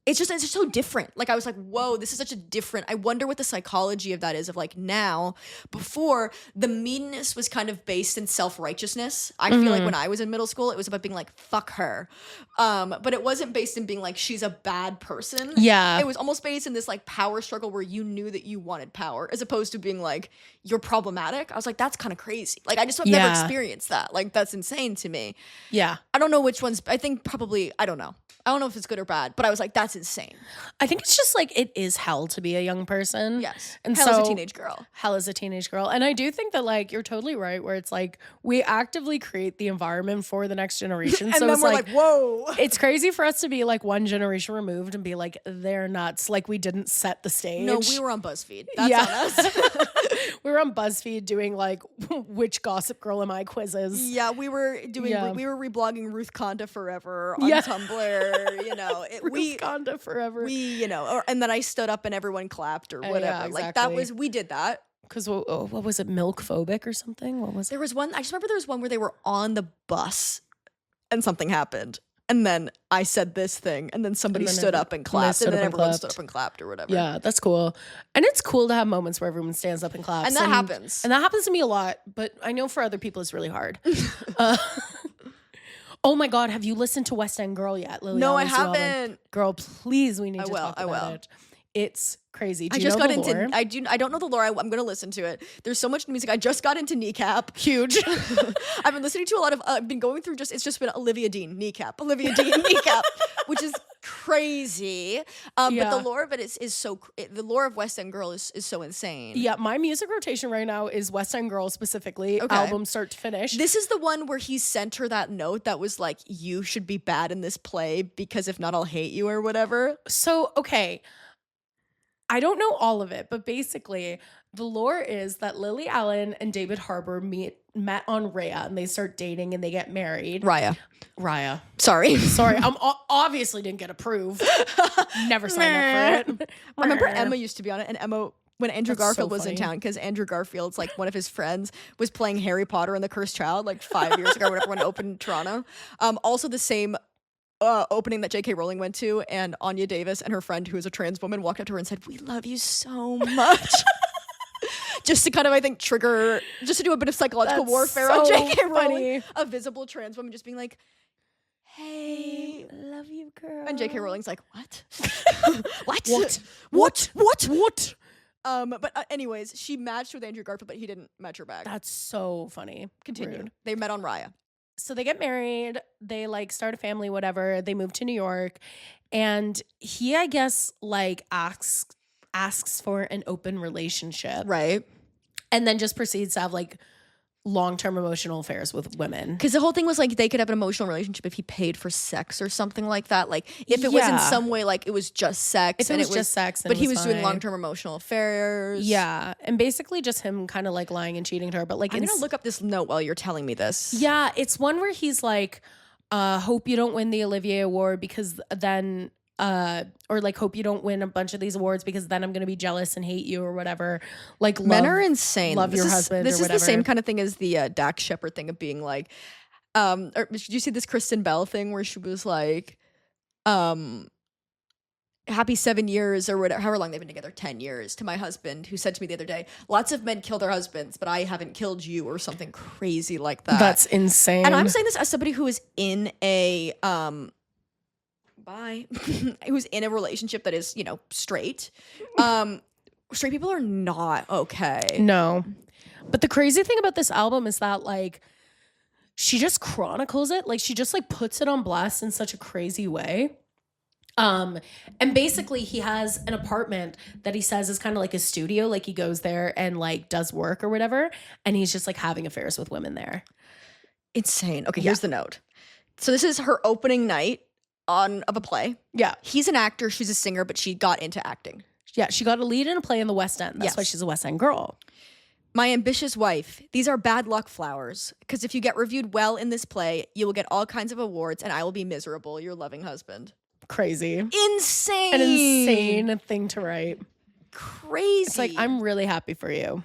it's just so different. Like I was like, whoa, this is such a different, I wonder what the psychology of that is of like now. Before, the meanness was kind of based in self-righteousness. I feel like when I was in middle school, it was about being like, fuck her. But it wasn't based in being like, she's a bad person. Yeah. It was almost based in this like power struggle where you knew that you wanted power as opposed to being like, you're problematic. I was like, that's kind of crazy. Like I just have never experienced that. Like that's insane to me. Yeah. I don't know which ones, I think probably, I don't know. I don't know if it's good or bad, but I was like, that's insane. I think it's just like it is hell to be a young person. Yes. And hell is a teenage girl. Hell is a teenage girl. And I do think that like you're totally right where it's like we actively create the environment for the next generation. And so then it's we're like, whoa. It's crazy for us to be like one generation removed and be like, they're nuts. Like we didn't set the stage. No, we were on BuzzFeed. That's on us. We were on BuzzFeed doing like which Gossip Girl am I quizzes. Yeah, we were doing we were reblogging Ruth Conda Forever on Tumblr, you know. Ruth Conda Forever. You know, and then I stood up and everyone clapped or whatever. Yeah, exactly. Like that was, we did that. Because what was it, milk phobic or something? What was it? There was one, I just remember there was one where they were on the bus and something happened. And then I said this thing, and then somebody stood up and clapped, and then everyone stood up and clapped or whatever. Yeah, that's cool. And it's cool to have moments where everyone stands up and claps. And that happens. And that happens to me a lot, but I know for other people it's really hard. Oh my God, have you listened to West End Girl yet, Lily? No, I haven't. Girl, please, we need to talk about it. It's crazy. Do you know the lore? I don't know the lore. I'm going to listen to it. There's so much music. I just got into Kneecap. Huge. I've been listening to a lot of, I've been going through it's just been Olivia Dean, Kneecap, which is crazy. But the lore of it is so, the lore of West End Girl is so insane. Yeah, my music rotation right now is West End Girl specifically, album start to finish. This is the one where he sent her that note that was like, you should be bad in this play because if not, I'll hate you or whatever. So, okay. I don't know all of it, but basically the lore is that Lily Allen and David Harbour met on Raya and they start dating and they get married. Raya. Sorry, I'm obviously didn't get approved. Never signed up for it. I remember Emma used to be on it, and Emma, when Andrew Garfield was in town, because Andrew Garfield's like one of his friends was playing Harry Potter and the Cursed Child like 5 years ago, whenever when it opened in Toronto. Also the same opening that J.K. Rowling went to, and Anya Davis and her friend, who is a trans woman, walked up to her and said, "We love you so much." Just to kind of, I think, trigger, just to do a bit of psychological warfare on J.K. Rowling. A visible trans woman just being like, "Hey, love you, girl." And J.K. Rowling's like, "What? What? What?" But anyways, she matched with Andrew Garfield, but he didn't match her back. That's so funny. Continue. Rude. They met on Raya. So they get married, they like start a family, whatever. They move to New York, and he, I guess, like asks for an open relationship, right? And then just proceeds to have like long-term emotional affairs with women. Because the whole thing was like they could have an emotional relationship if he paid for sex or something like that. Like if it was in some way like it was just sex. If it was just sex, but he was doing long-term emotional affairs. Yeah. And basically just him kind of like lying and cheating to her. But like I'm going to look up this note while you're telling me this. Yeah. It's one where he's like, hope you don't win the Olivier Award because then... or like hope you don't win a bunch of these awards because then I'm gonna be jealous and hate you or whatever. Like men are insane. Love your husband. This or is the same kind of thing as the Dax Shepard thing of being like, or did you see this Kristen Bell thing where she was like, happy 7 years or whatever, however long they've been together, 10 years, to my husband, who said to me the other day, lots of men kill their husbands, but I haven't killed you, or something crazy like that. That's insane. And I'm saying this as somebody who is in a who's in a relationship that is, you know, straight. Straight people are not okay. No. But the crazy thing about this album is that like she just chronicles it. Like she just like puts it on blast in such a crazy way. And basically he has an apartment that he says is kind of like a studio. Like he goes there and like does work or whatever. And he's just like having affairs with women there. Insane. Okay, here's the note. So this is her opening night of a play. Yeah. He's an actor, she's a singer, but she got into acting. Yeah, she got a lead in a play in the West End. That's why she's a West End girl. My ambitious wife, these are bad luck flowers, because if you get reviewed well in this play, you will get all kinds of awards and I will be miserable, your loving husband. Crazy. Insane. An insane thing to write. Crazy. It's like, I'm really happy for you.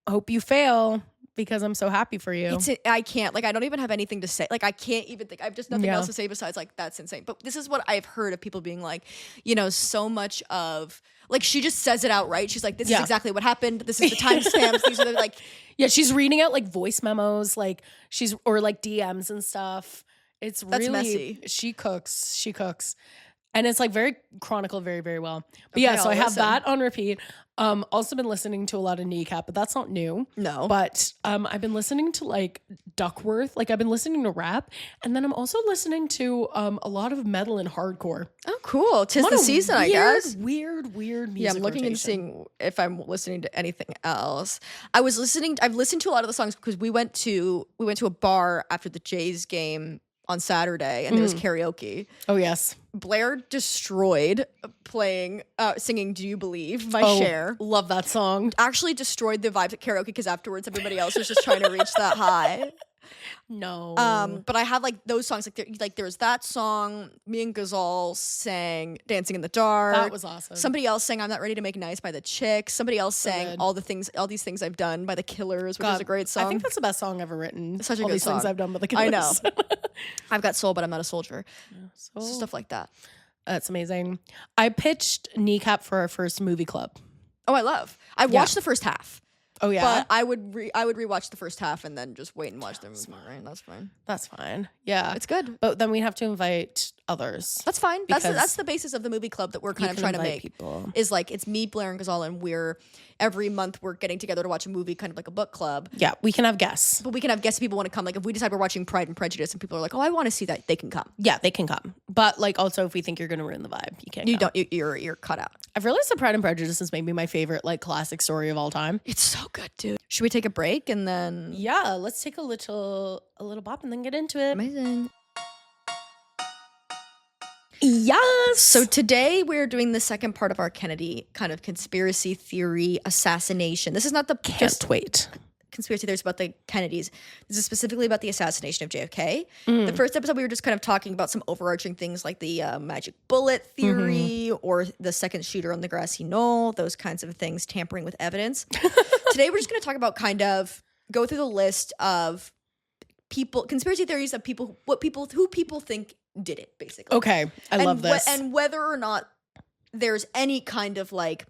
Hope you fail because I'm so happy for you. I can't, like, I don't even have anything to say. Like, I can't even think, I have just nothing else to say besides, like, that's insane. But this is what I've heard of people being like, you know, so much of, like, she just says it outright. She's like, this is exactly what happened. This is the timestamps. These are the, like. Yeah, she's reading out, like, voice memos, like, or, like, DMs and stuff. That's really messy. She cooks. And it's like very chronicled very, very well. But so I have that on repeat. Also been listening to a lot of Kneecap, but that's not new. No. But I've been listening to like Duckworth. Like I've been listening to rap. And then I'm also listening to a lot of metal and hardcore. Oh, cool. 'Tis the season, I guess. Weird music. Yeah, I'm looking and seeing if I'm listening to anything else. I've listened to a lot of the songs because we went to a bar after the Jays game on Saturday and there was karaoke. Oh yes. Blair destroyed singing Do You Believe by Cher. Love that song. Actually destroyed the vibes at karaoke because afterwards everybody else was just trying to reach that high. No. But I had like those songs there was that song. Me and Ghazal sang Dancing in the Dark. That was awesome. Somebody else sang I'm Not Ready to Make Nice by the Chicks. Somebody else sang all these things I've done by the Killers, which is a great song. I think that's the best song ever written. It's such a all good these song. things I've done by the Killers. I know. I've got soul, but I'm not a soldier. So stuff like that. That's amazing. I pitched Kneecap for our first movie club. Oh, I watched the first half. Oh yeah, but I would rewatch the first half and then just wait and watch the movie. Right, that's fine. That's fine. Yeah, it's good. But then we have to invite others. That's fine. That's the basis of the movie club that we're kind of trying to make. People. Is like it's me, Blair, and Ghazal, and every month we're getting together to watch a movie, kind of like a book club. Yeah, we can have guests. But we can have guests if people want to come. Like if we decide we're watching Pride and Prejudice and people are like, oh, I want to see that, they can come. Yeah, they can come. But like also if we think you're going to ruin the vibe, you can't. You're cut out. I've realized that Pride and Prejudice is maybe my favorite like classic story of all time. It's so good, dude. Should we take a break and then? Yeah, let's take a little bop and then get into it. Amazing. Yes. So today we're doing the second part of our Kennedy kind of conspiracy theory assassination. This is not the conspiracy theories about the Kennedys. This is specifically about the assassination of JFK. The first episode we were just kind of talking about some overarching things like the magic bullet theory or the second shooter on the grassy knoll, those kinds of things, tampering with evidence. Today we're just going to talk about kind of go through the list of conspiracy theories of who people think did it, basically. Okay, I love this. And whether or not there's any kind of like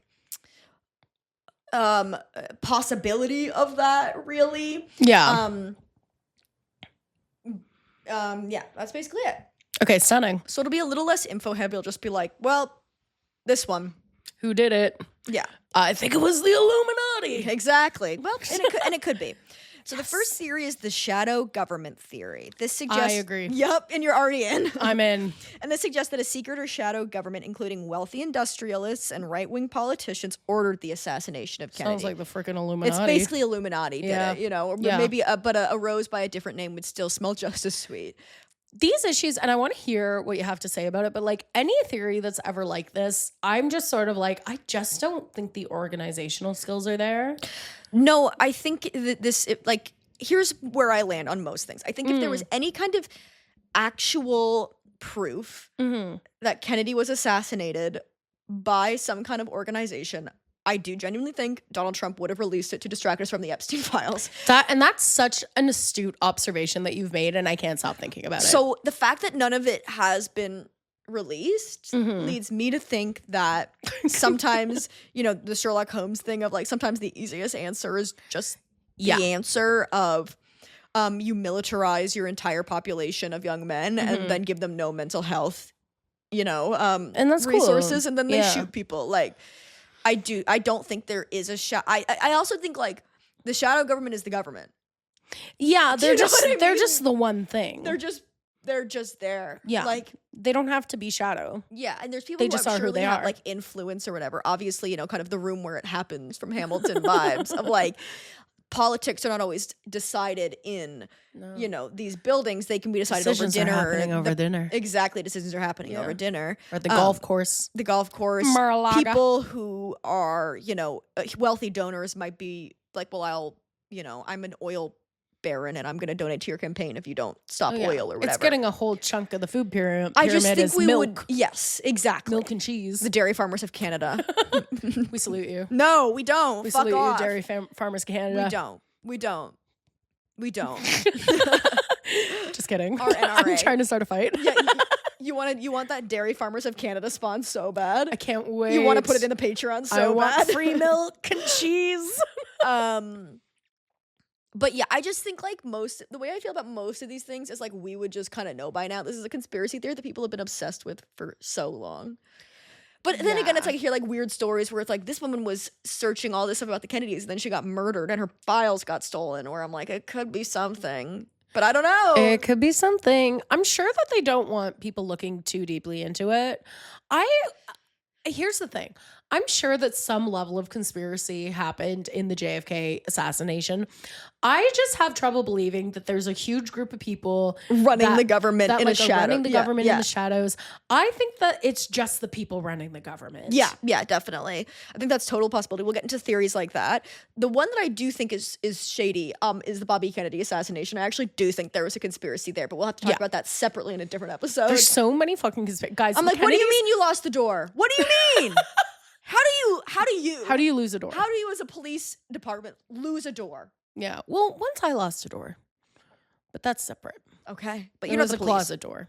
possibility of that, really. Yeah. Yeah, that's basically it. Okay, stunning. So it'll be a little less info heavy. It'll just be like, well, this one. Who did it? Yeah. I think it was the Illuminati. Exactly. Well, and it could be. So the first theory is the shadow government theory. This suggests— I agree. Yep, and you're already in. I'm in. And this suggests that a secret or shadow government, including wealthy industrialists and right-wing politicians, ordered the assassination of Kennedy. Sounds like the freaking Illuminati. It's basically Illuminati did it, you know, or maybe but a rose by a different name would still smell just as sweet. These issues, and I want to hear what you have to say about it, but like any theory that's ever like this, I'm just sort of like, I just don't think the organizational skills are there. No, I think that here's where I land on most things. I think if there was any kind of actual proof that Kennedy was assassinated by some kind of organization, I do genuinely think Donald Trump would have released it to distract us from the Epstein files. That's such an astute observation that you've made, and I can't stop thinking about it. So the fact that none of it has been released leads me to think that sometimes, you know, the Sherlock Holmes thing of like sometimes the easiest answer is just the answer of you militarize your entire population of young men and then give them no mental health, you know, and that's resources, cool. and then they shoot people. Like I don't think there is a shot. I also think like The shadow government is the government. Yeah, they're just the one thing. They're just there. Yeah, like they don't have to be shadow. Yeah, and there's people who just are who they have, like, influence or whatever. Obviously, kind of the room where it happens from Hamilton vibes of like politics are not always decided in these buildings. They can be decided decisions over dinner. Are happening over dinner. Exactly, decisions are happening over dinner. Or at the golf course. The golf course. Mar-a-Lago. People who are wealthy donors might be like, well, I'm an oil baron and I'm going to donate to your campaign if you don't stop oil or whatever. It's getting a whole chunk of the food pyramid. I just think we milk. would. Yes, exactly. Milk and cheese. The dairy farmers of Canada. We salute you. No, we don't. We Fuck salute off. you, dairy farmers Canada. We don't. Just kidding. Our NRA. I'm trying to start a fight. Yeah, you want that dairy farmers of Canada spawn so bad. I can't wait. You want to put it in the Patreon so bad. I want free milk and cheese. But yeah, I just think like the way I feel about most of these things is like we would just kind of know by now. This is a conspiracy theory that people have been obsessed with for so long. But then again, it's like you hear like weird stories where it's like this woman was searching all this stuff about the Kennedys and then she got murdered and her files got stolen. Where I'm like, it could be something, but I don't know. It could be something. I'm sure that they don't want people looking too deeply into it. Here's the thing. I'm sure that some level of conspiracy happened in the JFK assassination. I just have trouble believing that there's a huge group of people running the government in a shadow. Running the government in the shadows. I think that it's just the people running the government. Yeah, definitely. I think that's total possibility. We'll get into theories like that. The one that I do think is shady is the Bobby Kennedy assassination. I actually do think there was a conspiracy there, but we'll have to talk about that separately in a different episode. There's so many fucking guys. I'm like, what do you mean you lost the door? What do you mean? How do you lose a door? How do you as a police department lose a door? Yeah. Well, once I lost a door, but that's separate. Okay. But you're not the closet door.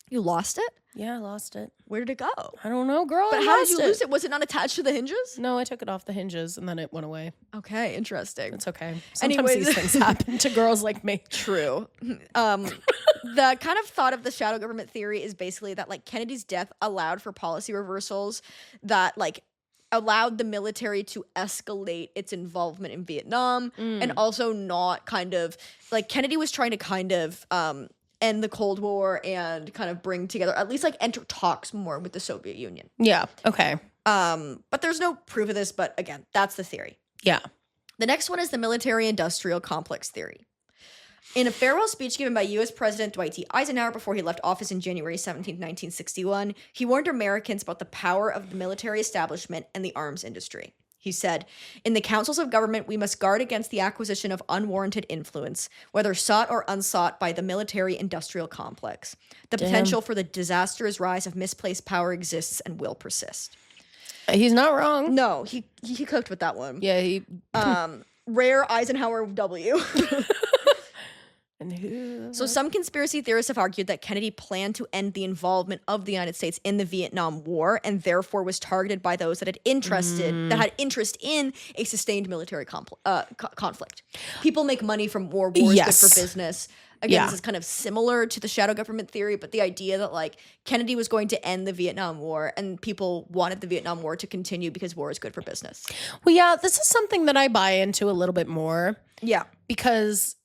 You lost it? Yeah, I lost it. Where did it go? I don't know, girl. But how did you lose it? Was it not attached to the hinges? No, I took it off the hinges and then it went away. Okay, interesting. It's okay. Sometimes these things happen to girls like me. True. The kind of thought of the shadow government theory is basically that like Kennedy's death allowed for policy reversals that like allowed the military to escalate its involvement in Vietnam and also not kind of like Kennedy was trying to kind of end the Cold War and kind of bring together, at least like enter talks more with the Soviet Union. Yeah. Okay. But there's no proof of this, but again, that's the theory. Yeah. The next one is the military-industrial complex theory. In a farewell speech given by U.S. President Dwight D. Eisenhower before he left office in January 17, 1961, he warned Americans about the power of the military establishment and the arms industry. He said, "In the councils of government, we must guard against the acquisition of unwarranted influence, whether sought or unsought by the military-industrial complex. The potential for the disastrous rise of misplaced power exists and will persist." He's not wrong. No, he cooked with that one. Yeah, he... Rare Eisenhower W. And who? So some conspiracy theorists have argued that Kennedy planned to end the involvement of the United States in the Vietnam War and therefore was targeted by those that had interest in a sustained military conflict. People make money from war. War is good for business. Again, this is kind of similar to the shadow government theory, but the idea that like Kennedy was going to end the Vietnam War and people wanted the Vietnam War to continue because war is good for business. Well, yeah, this is something that I buy into a little bit more. Yeah. Because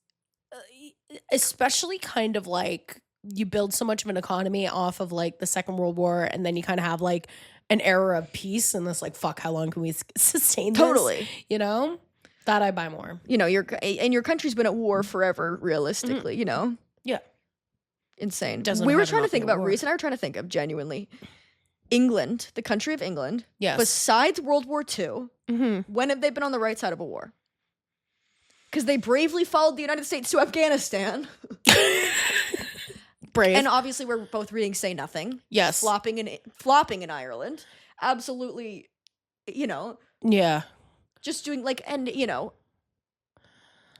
especially kind of like you build so much of an economy off of like the Second World War and then you kind of have like an era of peace and this like, fuck, how long can we sustain this? Totally. You know? That I buy more. You know, your country's been at war forever, realistically, you know? Yeah. Insane. We were trying to think about, Reese and I were trying to think of genuinely, England, the country of England, besides World War II, when have they been on the right side of a war? Because they bravely followed the United States to Afghanistan. Brave. And obviously we're both reading Say Nothing. Yes. Flopping in Ireland. Absolutely, you know. Yeah. Just doing like, and you know,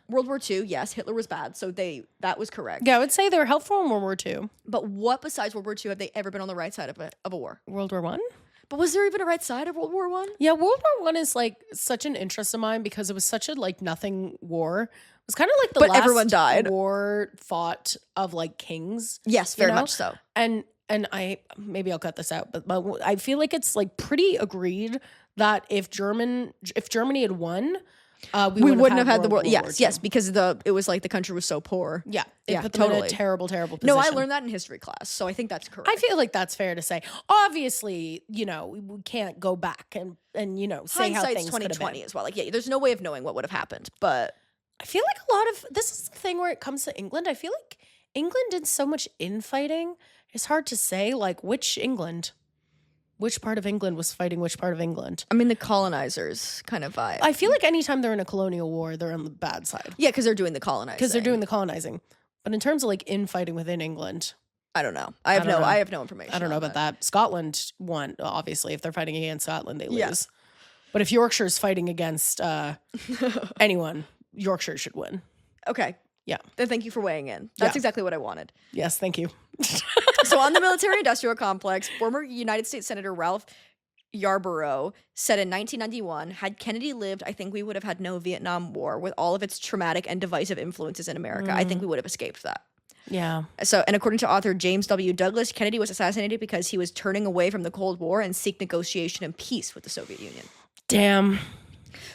World War II, yes, Hitler was bad, so that was correct. Yeah, I would say they were helpful in World War II. But what besides World War II have they ever been on the right side of a war? World War I? But was there even a right side of World War I? Yeah, World War I is like such an interest of mine because it was such a like nothing war. It was kind of like the last everyone died. War fought of like kings. Yes, very much so. And I maybe I'll cut this out, but I feel like it's like pretty agreed that if Germany had won, we wouldn't have had the world. Yes, because it was like the country was so poor. Yeah, it put them in a terrible position. No, I learned that in history class, so I think that's correct. I feel like that's fair to say. Obviously, we can't go back and say how things could have been as well. Like, there's no way of knowing what would have happened, but I feel like a lot of this is the thing where it comes to England. I feel like England did so much infighting. It's hard to say, like, which part of England was fighting which part of England. I mean, the colonizers kind of vibe. I feel like anytime they're in a colonial war, they're on the bad side. Yeah, because they're doing the colonizing. But in terms of like infighting within England, I don't know. I have no information. I don't know about that. Scotland won, obviously. If they're fighting against Scotland, they lose. Yeah. But if Yorkshire's fighting against anyone, Yorkshire should win. Okay. Yeah. Then thank you for weighing in. That's exactly what I wanted. Yes, thank you. So on the military-industrial complex, former United States Senator Ralph Yarborough said in 1991, had Kennedy lived, I think we would have had no Vietnam War with all of its traumatic and divisive influences in America. I think we would have escaped that. Yeah. So, and according to author James W. Douglas, Kennedy was assassinated because he was turning away from the Cold War and seek negotiation and peace with the Soviet Union. Damn.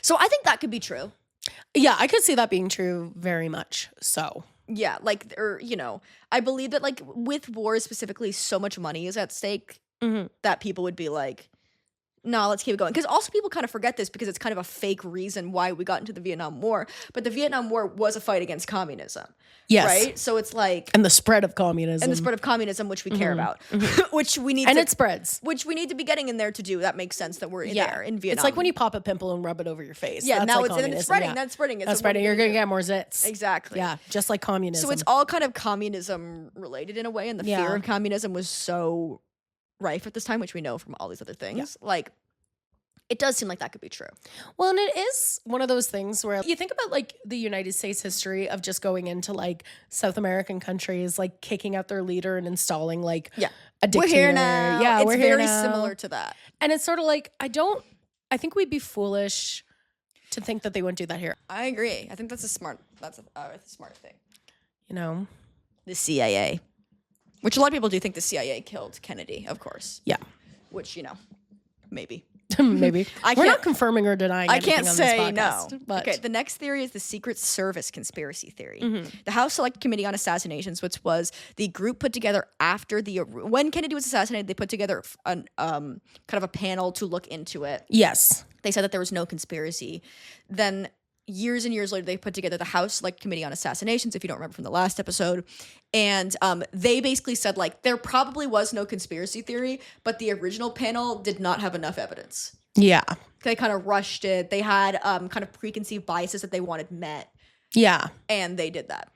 So I think that could be true. Yeah, I could see that being true very much so. Yeah, like, or, I believe that, like, with wars specifically, so much money is at stake that people would be like, no, let's keep it going. Because also people kind of forget this because it's kind of a fake reason why we got into the Vietnam War. But the Vietnam War was a fight against communism. Yes. Right? So it's like... And the spread of communism. Which we care about. Which we need and it spreads. Which we need to be getting in there to do. That makes sense that we're in there in Vietnam. It's like when you pop a pimple and rub it over your face. Yeah, that's now like it's spreading. Yeah. That's spreading. That's spreading. You're going to get more zits. Exactly. Yeah, just like communism. So it's all kind of communism related in a way. And the fear of communism was so rife at this time, which we know from all these other things. Yeah. Like... It does seem like that could be true. Well, and it is one of those things where you think about like the United States history of just going into like South American countries, like kicking out their leader and installing like a dictator. We're here now. Yeah, we're very similar to that. And it's sort of like, I think we'd be foolish to think that they wouldn't do that here. I agree. I think that's a smart thing. The CIA. Which a lot of people do think the CIA killed Kennedy, of course. Yeah. Which, maybe. Maybe. We're not confirming or denying anything on this podcast. I can't say no. But. Okay, the next theory is the Secret Service conspiracy theory. The House Select Committee on Assassinations, which was the group put together after when Kennedy was assassinated, they put together kind of a panel to look into it. Yes. They said that there was no conspiracy. Then years and years later, they put together the House Select Committee on Assassinations, if you don't remember from the last episode. And they basically said, like, there probably was no conspiracy theory, but the original panel did not have enough evidence. Yeah. They kind of rushed it. They had kind of preconceived biases that they wanted met. Yeah. And they did that.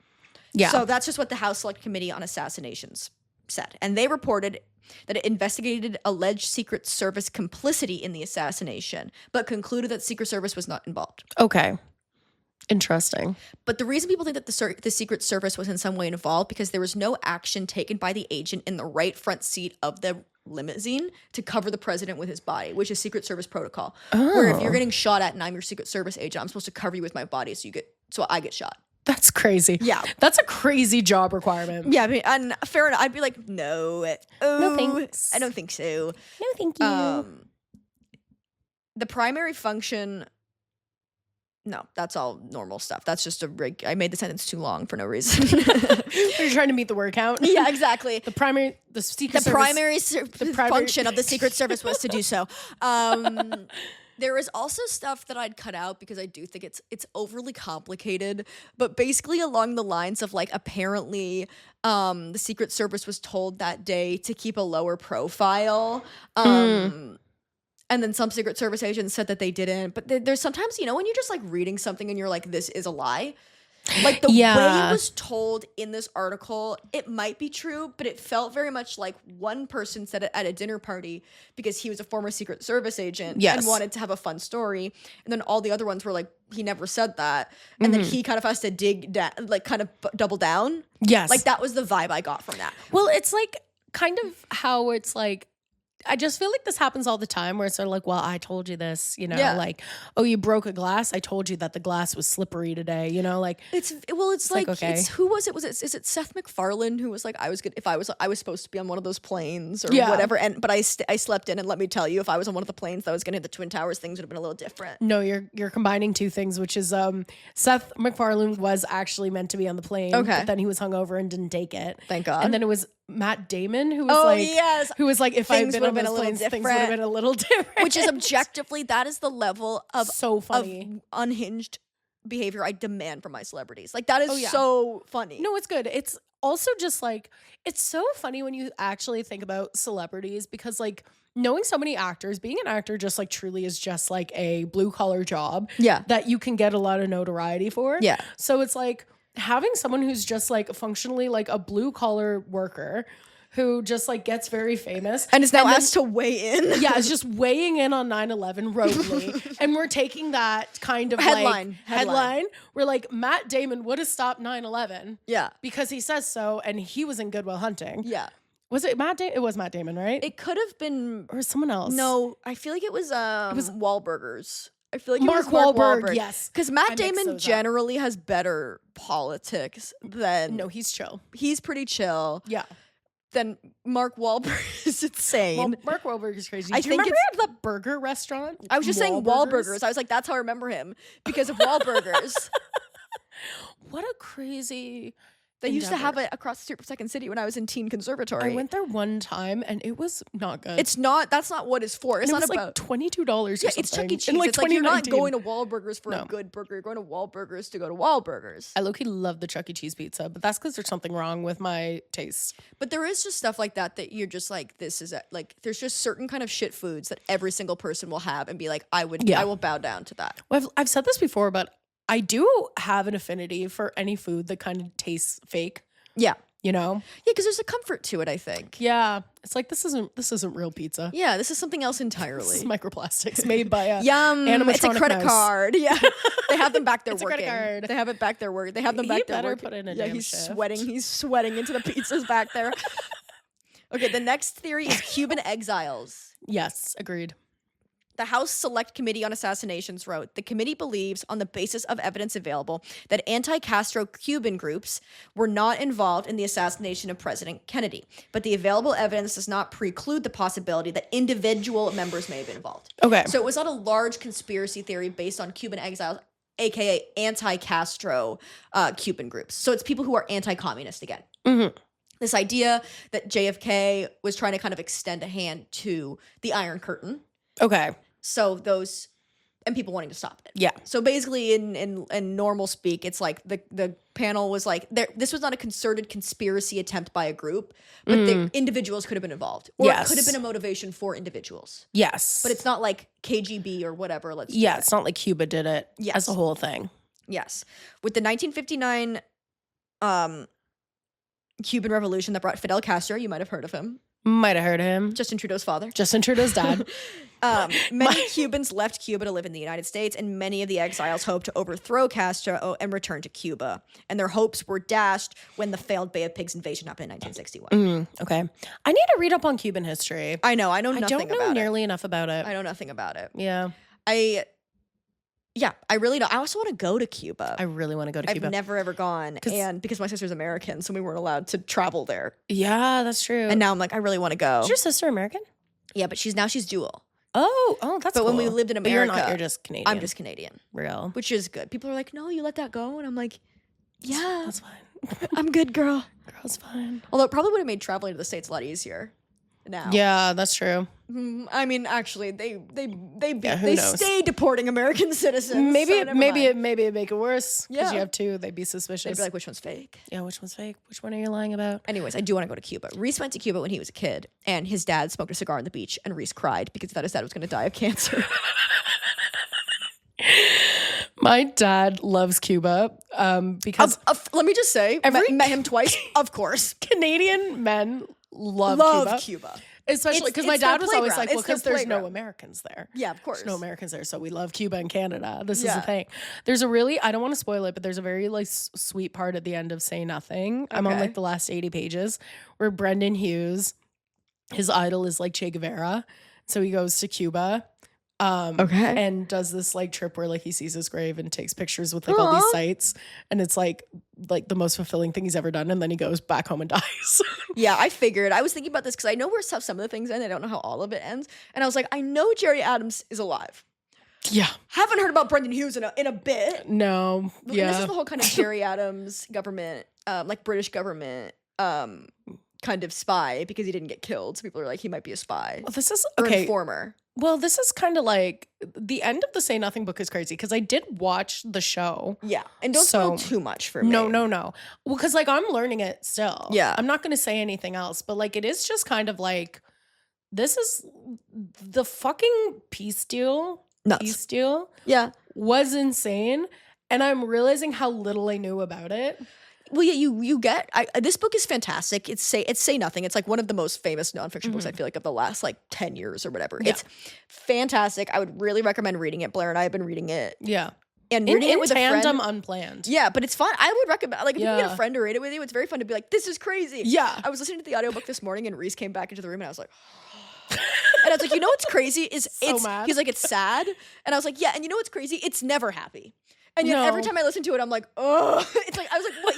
Yeah. So that's just what the House Select Committee on Assassinations said. And they reported that it investigated alleged Secret Service complicity in the assassination, but concluded that Secret Service was not involved. Okay. Interesting. But the reason people think that the Secret Service was in some way involved because there was no action taken by the agent in the right front seat of the limousine to cover the president with his body, which is Secret Service protocol. Where if you're getting shot at and I'm your Secret Service agent, I'm supposed to cover you with my body so I get shot. That's crazy. Yeah. That's a crazy job requirement. Yeah, I mean, and fair enough. I'd be like, no. No thanks. I don't think so. No, thank you. The primary function... No, that's all normal stuff. That's just I made the sentence too long for no reason. You're trying to meet the word count. Yeah, exactly. The primary function of the Secret Service was to do so. There is also stuff that I'd cut out because I do think it's overly complicated. But basically along the lines of like apparently the Secret Service was told that day to keep a lower profile. And then some Secret Service agents said that they didn't. But there's sometimes, when you're just like reading something and you're like, this is a lie. Like the way it was told in this article, it might be true, but it felt very much like one person said it at a dinner party because he was a former Secret Service agent and wanted to have a fun story. And then all the other ones were like, he never said that. And then he kind of has to dig down, like kind of double down. Yes. Like that was the vibe I got from that. Well, it's like kind of how it's like, I just feel like this happens all the time where it's sort of like, well, I told you this, like, oh, you broke a glass. I told you that the glass was slippery today, like. It's like okay. Who was it? Is it Seth MacFarlane who was like, I was supposed to be on one of those planes or whatever. But I slept in, and let me tell you, if I was on one of the planes that was going to hit the Twin Towers, things would have been a little different. No, you're combining two things, which is Seth MacFarlane was actually meant to be on the plane, but then he was hungover and didn't take it. Thank God. And then it was Matt Damon who was like, if I had been on those planes, things would have been a little different. Which is objectively, that is the level of so funny, of unhinged behavior I demand from my celebrities. Like that is so funny. No, it's good. It's also just like, it's so funny when you actually think about celebrities, because like knowing so many actors, being an actor just like truly is just like a blue collar job that you can get a lot of notoriety for. Yeah. So it's like having someone who's just like functionally like a blue collar worker who just like gets very famous and is now asked to weigh in. Yeah, it's just weighing in on 9/11 roguely. And we're taking that kind of headline. We're like, Matt Damon would have stopped 9/11. Yeah. Because he says so, and he was in Good Will Hunting. Yeah. Was it Matt Damon? It was Matt Damon, right? It could have been, or someone else. No, I feel like it was Wahlburgers. I feel like it Mark was Mark Wahlberg. Wahlberg. Yes, because Matt Damon generally has better politics than. No, he's chill. He's pretty chill. Yeah. Then Mark Wahlberg is insane. Well, Mark Wahlberg is crazy. I Do you remember he had the burger restaurant? I was just saying Wahlburgers. I was like, that's how I remember him, because of Wahlburgers. What a crazy. They used to have it across the street from Second City when I was in teen conservatory. I went there one time and it was not good. It's not. That's not what it's for. It's not about like $22. Yeah, it's Chuck E. Cheese. Like it's like you're not going to Wahlburgers for a good burger. You're going to Wahlburgers to go to Wahlburgers. I low-key love the Chuck E. Cheese pizza, but that's because there's something wrong with my taste. But there is just stuff like that you're just like, this is like, there's just certain kind of shit foods that every single person will have and be like, I will bow down to that. Well, I've said this before, but I do have an affinity for any food that kind of tastes fake. Yeah. Yeah, because there's a comfort to it, I think. Yeah. It's like, this isn't real pizza. Yeah, this is something else entirely. This is microplastics made by a animatronic it's a credit mouse. Card. Yeah. They have them back there it's working. A credit card. They have it back there working. They have them back there working. Put in a yeah, damn he's shift. sweating. He's sweating into the pizzas back there. Okay, the next theory is Cuban exiles. Yes, agreed. The House Select Committee on Assassinations wrote, the committee believes, on the basis of evidence available, that anti-Castro Cuban groups were not involved in the assassination of President Kennedy. But the available evidence does not preclude the possibility that individual members may have been involved. Okay. So it was not a large conspiracy theory based on Cuban exiles, aka anti-Castro Cuban groups. So it's people who are anti-communist again. Mm-hmm. This idea that JFK was trying to kind of extend a hand to the Iron Curtain. Okay. So those, and people wanting to stop it. Yeah. So basically in normal speak, it's like the panel was like, this was not a concerted conspiracy attempt by a group, but the individuals could have been involved. Or it could have been a motivation for individuals. Yes. But it's not like KGB or whatever. It's not like Cuba did it as a whole thing. Yes. With the 1959 Cuban Revolution that brought Fidel Castro, you might have heard of him. Might have heard of him. Justin Trudeau's father. Justin Trudeau's dad. Many Cubans left Cuba to live in the United States, and many of the exiles hoped to overthrow Castro and return to Cuba. And their hopes were dashed when the failed Bay of Pigs invasion happened in 1961. Okay. I need to read up on Cuban history. I know nothing about it. I don't know nearly enough about it. I know nothing about it. Yeah. I really don't. I also want to go to Cuba. I really want to go to Cuba. I've never ever gone, and because my sister's American, so we weren't allowed to travel there. Yeah, that's true. And now I'm like, I really want to go. Is your sister American? Yeah, but she's dual. Oh, that's cool. But when we lived in America, but you're just Canadian. I'm just Canadian. Real. Which is good. People are like, no, you let that go, and I'm like, yeah, that's fine. I'm good, girl. Girl's fine. Although it probably would have made traveling to the States a lot easier. Now. Yeah, that's true. I mean, actually, they knows? stay deporting American citizens. Maybe so it'd make it worse. Because Yeah. you have two, they'd be suspicious. They'd be like, which one's fake? Yeah, which one's fake? Which one are you lying about? Anyways, I do want to go to Cuba. Reese went to Cuba when he was a kid, and his dad smoked a cigar on the beach, and Reese cried because he thought his dad was going to die of cancer. My dad loves Cuba because let me just say, met him twice. Of course, Canadian men love Cuba. Especially because my dad was always like, well, because there's no playground. Americans there. Yeah, of course. There's no Americans there, so we love Cuba and Canada. This is the thing. There's a really, I don't want to spoil it, but there's a very like sweet part at the end of Say Nothing. I'm on like the last 80 pages where Brendan Hughes his idol is like Che Guevara. So he goes to Cuba. And does this like trip where like he sees his grave and takes pictures with like all these sites, and it's like the most fulfilling thing he's ever done, and then he goes back home and dies. Yeah, I figured. I was thinking about this because I know where some of the things end. I don't know how all of it ends, and I was like, I know Jerry Adams is alive. Yeah, haven't heard about Brendan Hughes in a bit. No, yeah, and this is the whole kind of Jerry Adams government, like British government, kind of spy, because he didn't get killed. So people are like, he might be a spy. Well, this is or informer. Well, this is kind of like the end of the Say Nothing book is crazy because I did watch the show. Yeah. And don't spoil too much for me. No. Well, because like I'm learning it still. Yeah. I'm not going to say anything else, but like it is just kind of like, this is the fucking peace deal. Nuts. Peace deal. Yeah. Was insane. And I'm realizing how little I knew about it. Well, yeah, you get this book is fantastic. It's Say Nothing. It's like one of the most famous nonfiction books I feel like of the last like 10 years or whatever. Yeah. It's fantastic. I would really recommend reading it. Blair and I have been reading it. Yeah. And reading it with tandem, a friend. unplanned. Yeah, but it's fun. I would recommend, like, if you can get a friend to read it with you, it's very fun to be like, this is crazy. Yeah. I was listening to the audiobook this morning and Reese came back into the room and I was like, and I was like, you know what's crazy is mad. He's like, it's sad. And I was like, yeah, and you know what's crazy? It's never happy. And yet every time I listen to it, I'm like, oh, it's like, I was like, what?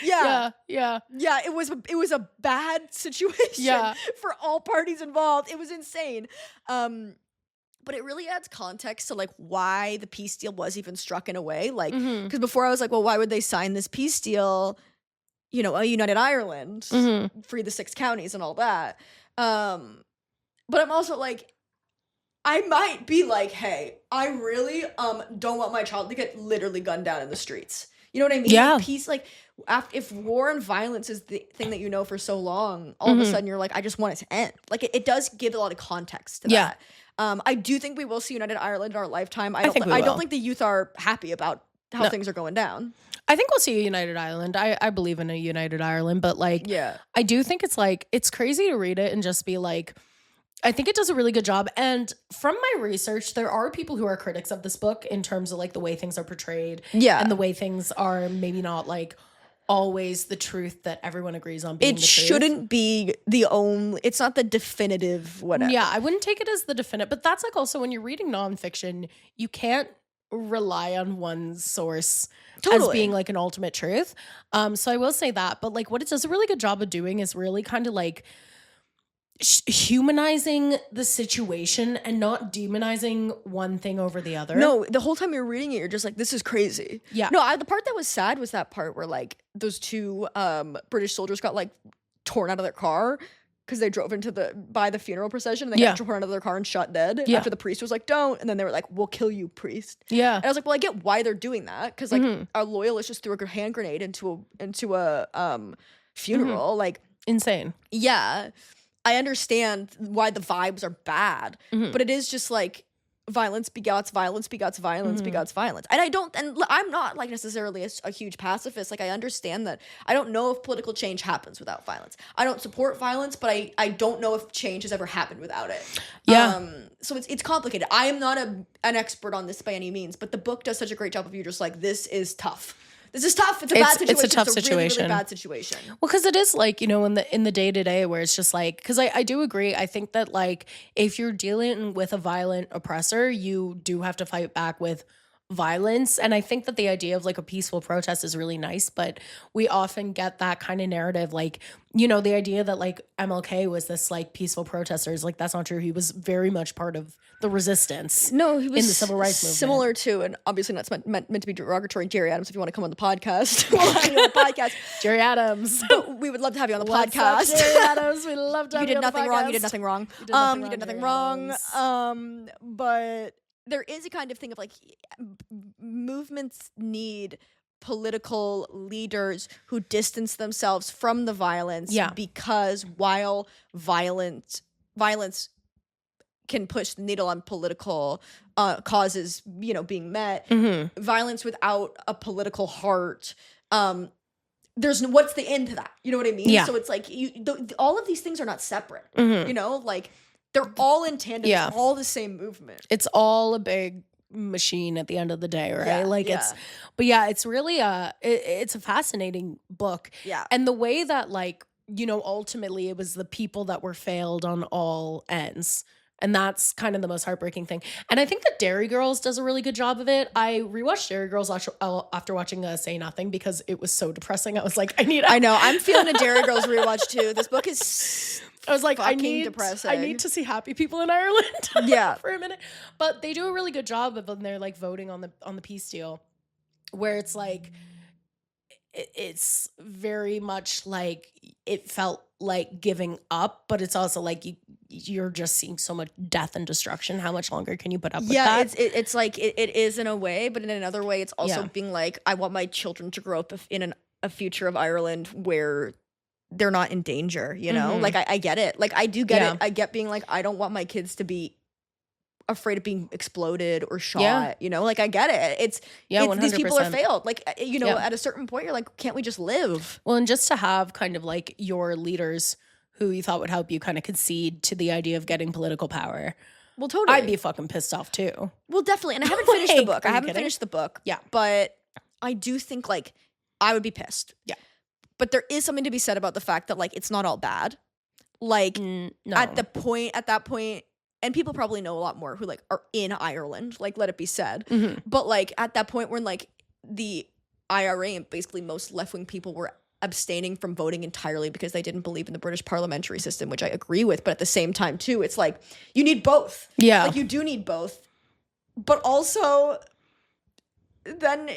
Yeah. Yeah, it was a bad situation for all parties involved. It was insane. But it really adds context to like why the peace deal was even struck in a way. Like, because before I was like, well, why would they sign this peace deal? You know, a united Ireland, free the 6 counties and all that. But I'm also like, I might be like, hey, I really don't want my child to get literally gunned down in the streets. You know what I mean? Yeah. Like, peace, like, if war and violence is the thing that you know for so long, all of a sudden you're like, I just want it to end. Like, it does give a lot of context to that. I do think we will see United Ireland in our lifetime. I don't think the youth are happy about how things are going down. I think we'll see a United Ireland. I believe in a United Ireland, but like, I do think it's like, it's crazy to read it and just be like, I think it does a really good job. And from my research, there are people who are critics of this book in terms of like the way things are portrayed. Yeah. And the way things are maybe not like always the truth that everyone agrees on being the truth. It shouldn't be the only, it's not the definitive whatever. Yeah, I wouldn't take it as the definitive, but that's like also when you're reading nonfiction, you can't rely on one source as being like an ultimate truth. So I will say that, but like what it does a really good job of doing is really kind of like humanizing the situation and not demonizing one thing over the other. No, the whole time you're reading it, you're just like, this is crazy. Yeah. No, the part that was sad was that part where like those 2 British soldiers got like torn out of their car because they drove by the funeral procession and they got torn out of their car and shot dead after the priest was like, don't. And then they were like, we'll kill you, priest. Yeah. And I was like, well, I get why they're doing that because like our loyalist just threw a hand grenade into a funeral. Like, insane. Yeah. I understand why the vibes are bad, but it is just like violence begets violence begets violence begets violence. And I'm not like necessarily a huge pacifist. Like I understand that. I don't know if political change happens without violence. I don't support violence, but I don't know if change has ever happened without it. Yeah. So it's complicated. I am not an expert on this by any means, but the book does such a great job of you just like, this is tough. This is tough. It's a bad situation. It's a tough situation. Really, really bad situation. Well, because it is like, you know, in the day-to-day where it's just like, because I do agree. I think that like if you're dealing with a violent oppressor, you do have to fight back with violence. And I think that the idea of like a peaceful protest is really nice, but we often get that kind of narrative, like, you know, the idea that like MLK was this like peaceful protester is like, that's not true. He was very much part of the resistance. No, he was in the civil rights movement. Similar to, and obviously not meant to be derogatory, Jerry Adams, if you want to come on the podcast. We'll have you on the podcast. Jerry Adams. We would love to have you on the What's podcast. Up, Jerry Adams? We love to have you on the podcast. You did nothing wrong. You did nothing wrong. But there is a kind of thing of like movements need political leaders who distance themselves from the violence because while violence can push the needle on political causes, you know, being met, violence without a political heart, what's the end to that? You know what I mean? Yeah. So it's like all of these things are not separate, you know, like they're all in tandem. Yeah. It's all the same movement. It's all a big machine at the end of the day, right? Yeah, like it's really it's a fascinating book. Yeah. And the way that like, ultimately it was the people that were failed on all ends. And that's kind of the most heartbreaking thing. And I think that Dairy Girls does a really good job of it. I rewatched Dairy Girls after watching Say Nothing because it was so depressing. I was like, I know. I'm feeling a Dairy Girls rewatch too. This book is I was like, depressing. I need to see happy people in Ireland yeah. for a minute. But they do a really good job of when they're like voting on the peace deal, where it's like, it's very much like it felt like giving up, but it's also like you're just seeing so much death and destruction. How much longer can you put up with that? It's like it is in a way, but in another way, it's also being like, I want my children to grow up in a future of Ireland where they're not in danger, you know? Like, I get it. Like, I do get it. I get being like, I don't want my kids to be afraid of being exploded or shot, you know? Like, I get it. It's these people are failed. Like, at a certain point, you're like, can't we just live? Well, and just to have kind of like your leaders who you thought would help you kind of concede to the idea of getting political power. Well, totally. I'd be fucking pissed off too. Well, definitely. And I haven't finished the book. I haven't finished the book. Yeah. But I do think, like, I would be pissed. Yeah. But there is something to be said about the fact that, like, it's not all bad. Like, no. at that point, and people probably know a lot more who, like, are in Ireland, like, let it be said. But, like, at that point when, like, the IRA and basically most left-wing people were abstaining from voting entirely because they didn't believe in the British parliamentary system, which I agree with. But at the same time, too, it's like, you need both. Yeah. Like, you do need both. But also, then,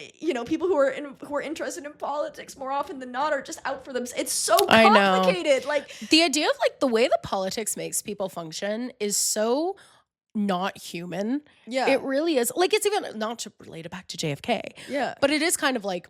people who are interested in politics more often than not are just out for them. It's so complicated. Like, the idea of like the way that politics makes people function is so not human. Yeah. It really is. Like, it's even not to relate it back to JFK. Yeah. But it is kind of like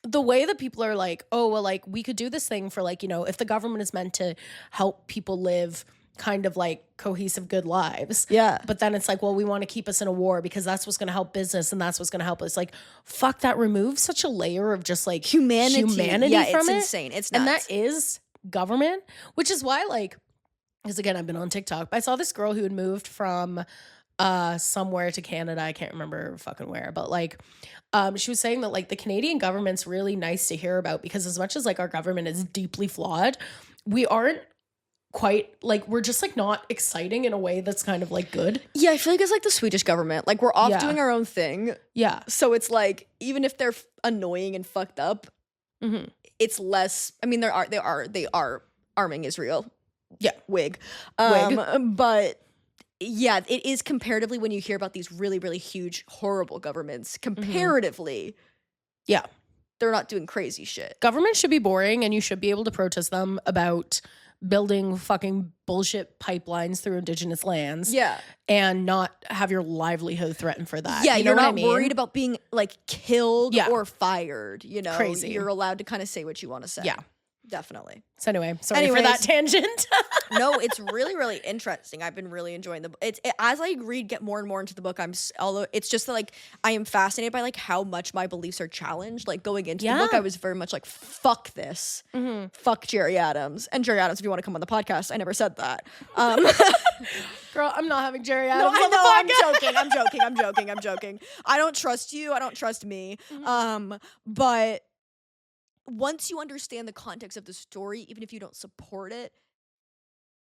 the way that people are like, oh, well, like we could do this thing for like, if the government is meant to help people live kind of like cohesive, good lives. Yeah. But then it's like, well, we want to keep us in a war because that's what's going to help business and that's what's going to help us. Like, fuck, that removes such a layer of just like humanity yeah, from it's it. Insane. It's nuts. And that is government, which is why, like, because again, I've been on TikTok, but I saw this girl who had moved from somewhere to Canada. I can't remember fucking where, but like, she was saying that like the Canadian government's really nice to hear about because as much as like our government is deeply flawed, we aren't quite like, we're just like not exciting in a way that's kind of like good. Yeah, I feel like it's like the Swedish government. Like, we're off doing our own thing. Yeah. So it's like, even if they're annoying and fucked up, it's less. I mean, they are arming Israel. Yeah. Wig. But yeah, it is comparatively when you hear about these really, really huge, horrible governments, comparatively, yeah, they're not doing crazy shit. Government should be boring and you should be able to protest them about building fucking bullshit pipelines through indigenous lands. Yeah. And not have your livelihood threatened for that. Yeah, you know you're not what I mean? worried about being like killed or fired, Crazy. You're allowed to kind of say what you want to say. Yeah. Definitely. So anyway, sorry for that tangent. No, it's really, really interesting. I've been really enjoying the book. As I get more and more into the book, although it's just that, like, I am fascinated by like how much my beliefs are challenged. Like, going into the book, I was very much like, fuck this. Fuck Jerry Adams. And Jerry Adams, if you want to come on the podcast, I never said that. Girl, I'm not having Jerry Adams on the podcast. I'm joking. I don't trust you. I don't trust me. But once you understand the context of the story, even if you don't support it,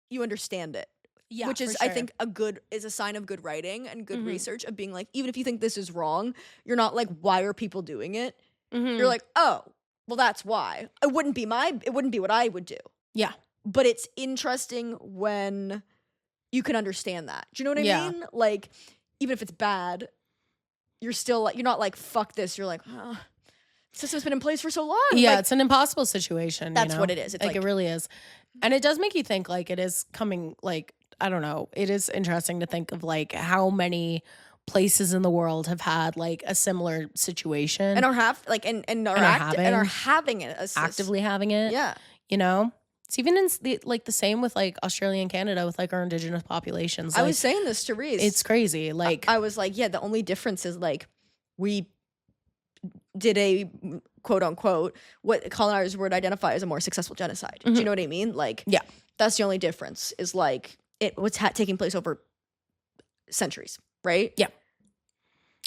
you understand it. Yeah, which is, I think, is a sign of good writing and good research, of being like, even if you think this is wrong, you're not like, why are people doing it? You're like, oh, well, that's why. It wouldn't be what I would do. Yeah. But it's interesting when you can understand that. Do you know what I mean? Like, even if it's bad, you're still like, you're not like, fuck this. You're like, oh, system's been in place for so long. Yeah, like, it's an impossible situation. That's what it is. It's like it really is. And it does make you think, like, it is coming, like, I don't know. It is interesting to think of like how many places in the world have had like a similar situation and are having it, actively having it. Yeah, you know, it's even in the same with like Australia and Canada with like our indigenous populations. Like, I was saying this to Reese. It's crazy. Like, I was like, yeah, the only difference is like we did a quote unquote what colonizers would identify as a more successful genocide. Do you know what I mean? Like, yeah, that's the only difference. Is like what's taking place over centuries, right? Yeah.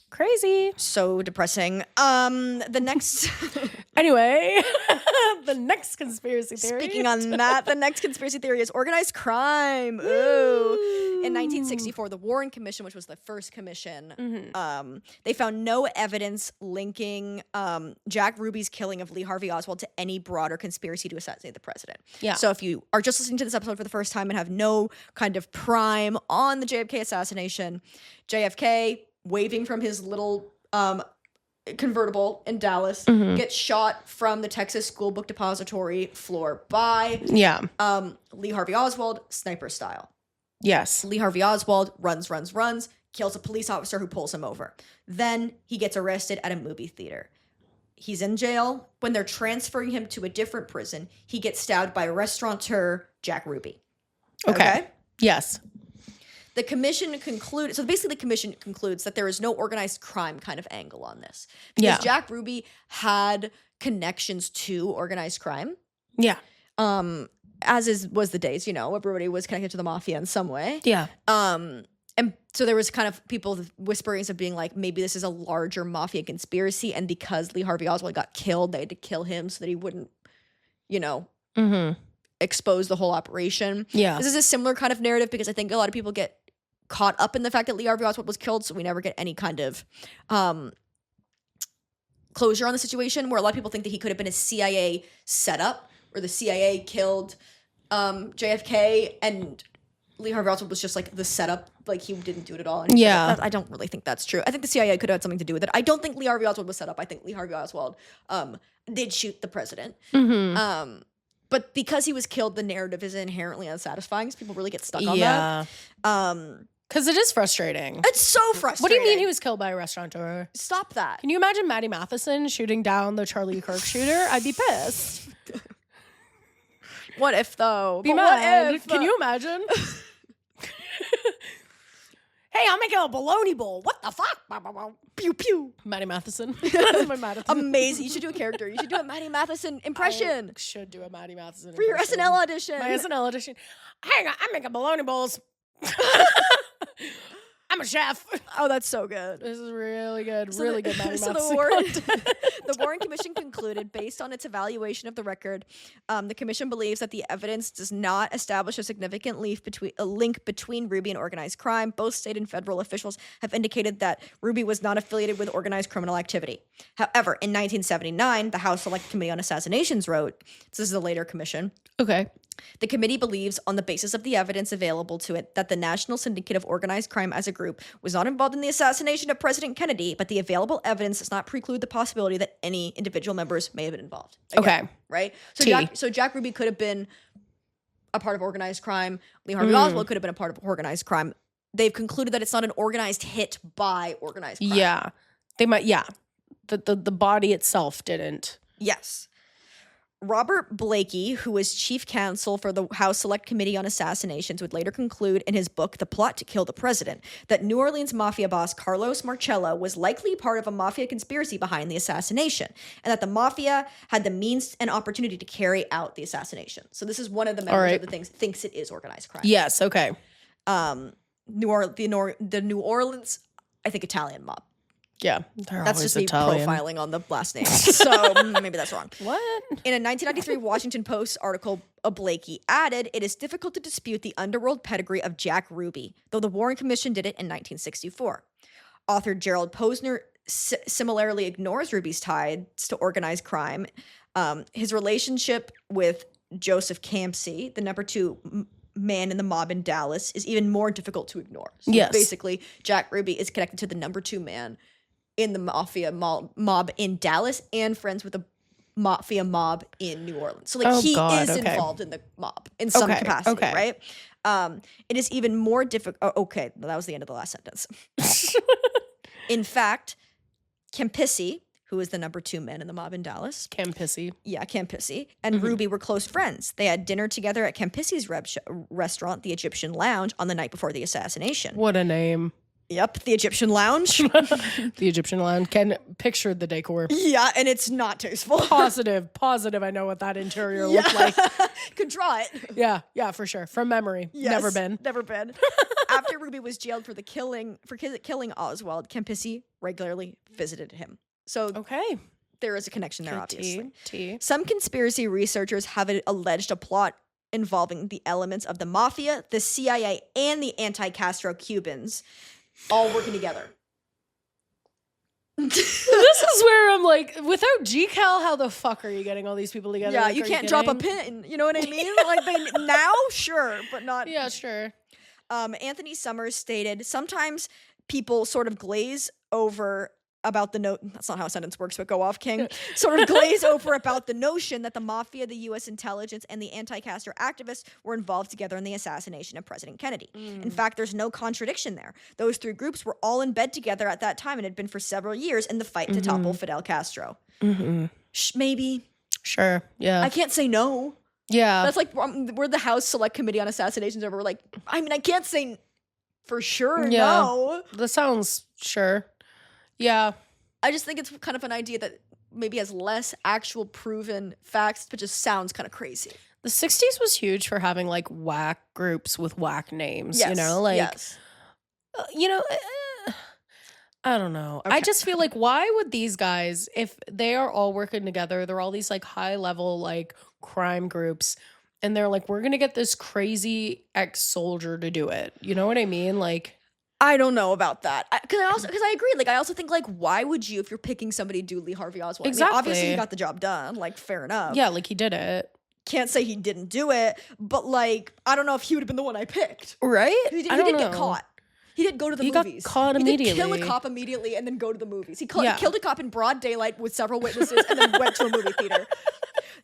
Crazy. So depressing. The next Anyway, the next conspiracy theory. Speaking on that, the next conspiracy theory is organized crime. Ooh. In 1964, the Warren Commission, which was the first commission, they found no evidence linking Jack Ruby's killing of Lee Harvey Oswald to any broader conspiracy to assassinate the president. Yeah. So if you are just listening to this episode for the first time and have no kind of prime on the JFK assassination, JFK, waving from his little convertible in Dallas, gets shot from the Texas School Book Depository floor by Lee Harvey Oswald, sniper style. Yes. Lee Harvey Oswald runs, kills a police officer who pulls him over. Then he gets arrested at a movie theater. He's in jail. When they're transferring him to a different prison, he gets stabbed by restaurateur Jack Ruby. Okay? Yes. The commission concludes that there is no organized crime kind of angle on this. Because Jack Ruby had connections to organized crime. Yeah. Was the days, everybody was connected to the mafia in some way. Yeah. And so there was kind of people whisperings of being like, maybe this is a larger mafia conspiracy, and because Lee Harvey Oswald got killed, they had to kill him so that he wouldn't, expose the whole operation. Yeah. This is a similar kind of narrative because I think a lot of people get caught up in the fact that Lee Harvey Oswald was killed, so we never get any kind of closure on the situation, where a lot of people think that he could have been a CIA setup, or the CIA killed JFK and Lee Harvey Oswald was just like the setup, like he didn't do it at all. And I don't really think that's true. I think the CIA could have had something to do with it. I don't think Lee Harvey Oswald was set up. I think Lee Harvey Oswald did shoot the president. But because he was killed, the narrative is inherently unsatisfying because people really get stuck on that. Because it is frustrating. It's so frustrating. What do you mean he was killed by a restaurateur? Stop that. Can you imagine Maddie Matheson shooting down the Charlie Kirk shooter? I'd be pissed. What if, though? Be mad. What if? Can you imagine? Hey, I'm making a bologna bowl. What the fuck? Pew pew. Maddie Matheson. That's my Matheson. Amazing. You should do a character. You should do a Maddie Matheson impression. I should do a Maddie Matheson for impression. Your SNL audition. My SNL audition. Hang on, I'm making bologna bowls. I'm a chef. Oh, that's so good. This is really good. So really good Maddie Matheson. The Warren Commission concluded, based on its evaluation of the record, the commission believes that the evidence does not establish a significant link between Ruby and organized crime. Both state and federal officials have indicated that Ruby was not affiliated with organized criminal activity. However, in 1979, the House Select Committee on Assassinations wrote, this is a later commission. Okay. The committee believes, on the basis of the evidence available to it, that the National Syndicate of Organized Crime as a group was not involved in the assassination of President Kennedy, but the available evidence does not preclude the possibility that any individual members may have been involved. Again, okay. Right? So Jack Ruby could have been a part of organized crime. Lee Harvey Oswald could have been a part of organized crime. They've concluded that it's not an organized hit by organized crime. Yeah. They might, The body itself didn't. Yes. Robert Blakey, who was chief counsel for the House Select Committee on Assassinations, would later conclude in his book, The Plot to Kill the President, that New Orleans mafia boss Carlos Marcello was likely part of a mafia conspiracy behind the assassination, and that the mafia had the means and opportunity to carry out the assassination. So this is one of the members of the things thinks it is organized crime. Yes, okay. The New Orleans, I think, Italian mob. Yeah, they're that's always just me Italian. profiling on the last name, so maybe that's wrong. What? In a 1993 Washington Post article, Blakey added, "It is difficult to dispute the underworld pedigree of Jack Ruby, though the Warren Commission did it in 1964." Author Gerald Posner similarly ignores Ruby's ties to organized crime. His relationship with Joseph Campsey, the number 2 man in the mob in Dallas, is even more difficult to ignore. So basically, Jack Ruby is connected to the number 2 man in the mafia mob in Dallas and friends with the mafia mob in New Orleans. So he is involved in the mob in some capacity, right? It is even more difficult. Okay, that was the end of the last sentence. In fact, Campisi, who is the number 2 man in the mob in Dallas. Campisi. Yeah, Campisi. And Ruby were close friends. They had dinner together at Campisi's restaurant, the Egyptian Lounge, on the night before the assassination. What a name. Yep, the Egyptian lounge. The Egyptian lounge. Can picture the decor. Yeah, and it's not tasteful. Positive. I know what that interior looked like. Could draw it. Yeah, for sure. From memory. Yes, Never been. After Ruby was jailed for killing Oswald, Kempisi regularly visited him. So there is a connection there, obviously. Some conspiracy researchers have alleged a plot involving the elements of the mafia, the CIA, and the anti-Castro Cubans all working together. This is where I'm like, without GCal, how the fuck are you getting all these people together? Yeah, like, you can't drop a pin. You know what I mean? Like now, sure, but not. Yeah, sure. Anthony Summers stated, sometimes people sort of glaze over about the that's not how a sentence works, but go off, King. Sort of glaze over about the notion that the mafia, the U.S. intelligence, and the anti-Castro activists were involved together in the assassination of President Kennedy. In fact, there's no contradiction there. Those three groups were all in bed together at that time and had been for several years in the fight to topple Fidel Castro. Maybe. Sure, yeah. I can't say no. Yeah. That's like, we're the House Select Committee on Assassinations, and we're like, I mean, I can't say for sure no. That sounds sure. Yeah. I just think it's kind of an idea that maybe has less actual proven facts, but just sounds kind of crazy. The 60s was huge for having like whack groups with whack names, you know? Like, I don't know. Okay. I just feel like, why would these guys, if they are all working together, they're all these like high level like crime groups, and they're like, we're going to get this crazy ex-soldier to do it. You know what I mean? Like, I don't know about that. Because I agree. Like, I also think, like, why would you, if you're picking somebody to do Lee Harvey Oswald? Exactly. I mean, obviously, he got the job done. Like, fair enough. Yeah, like, he did it. Can't say he didn't do it, but, like, I don't know if he would have been the one I picked. Right? He did get caught. He did go to the movies. He got caught immediately. He did kill a cop immediately and then go to the movies. He killed a cop in broad daylight with several witnesses and then went to a movie theater.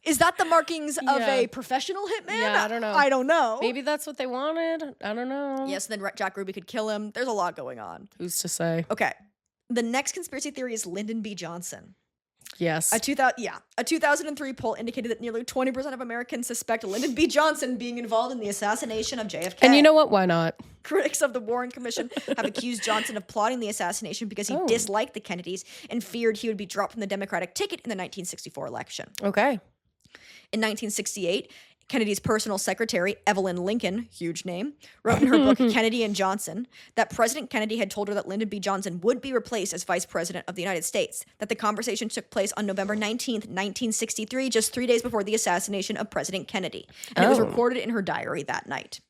Is that the markings of a professional hitman? Yeah, I don't know. I don't know. Maybe that's what they wanted. I don't know. Yes, then Jack Ruby could kill him. There's a lot going on. Who's to say? Okay. The next conspiracy theory is Lyndon B. Johnson. Yes. A 2003 poll indicated that nearly 20% of Americans suspect Lyndon B. Johnson being involved in the assassination of JFK. And you know what? Why not? Critics of the Warren Commission have accused Johnson of plotting the assassination because he disliked the Kennedys and feared he would be dropped from the Democratic ticket in the 1964 election. Okay. In 1968, Kennedy's personal secretary, Evelyn Lincoln, huge name, wrote in her book, Kennedy and Johnson, that President Kennedy had told her that Lyndon B. Johnson would be replaced as vice president of the United States, that the conversation took place on November 19th, 1963, just 3 days before the assassination of President Kennedy. And it was recorded in her diary that night.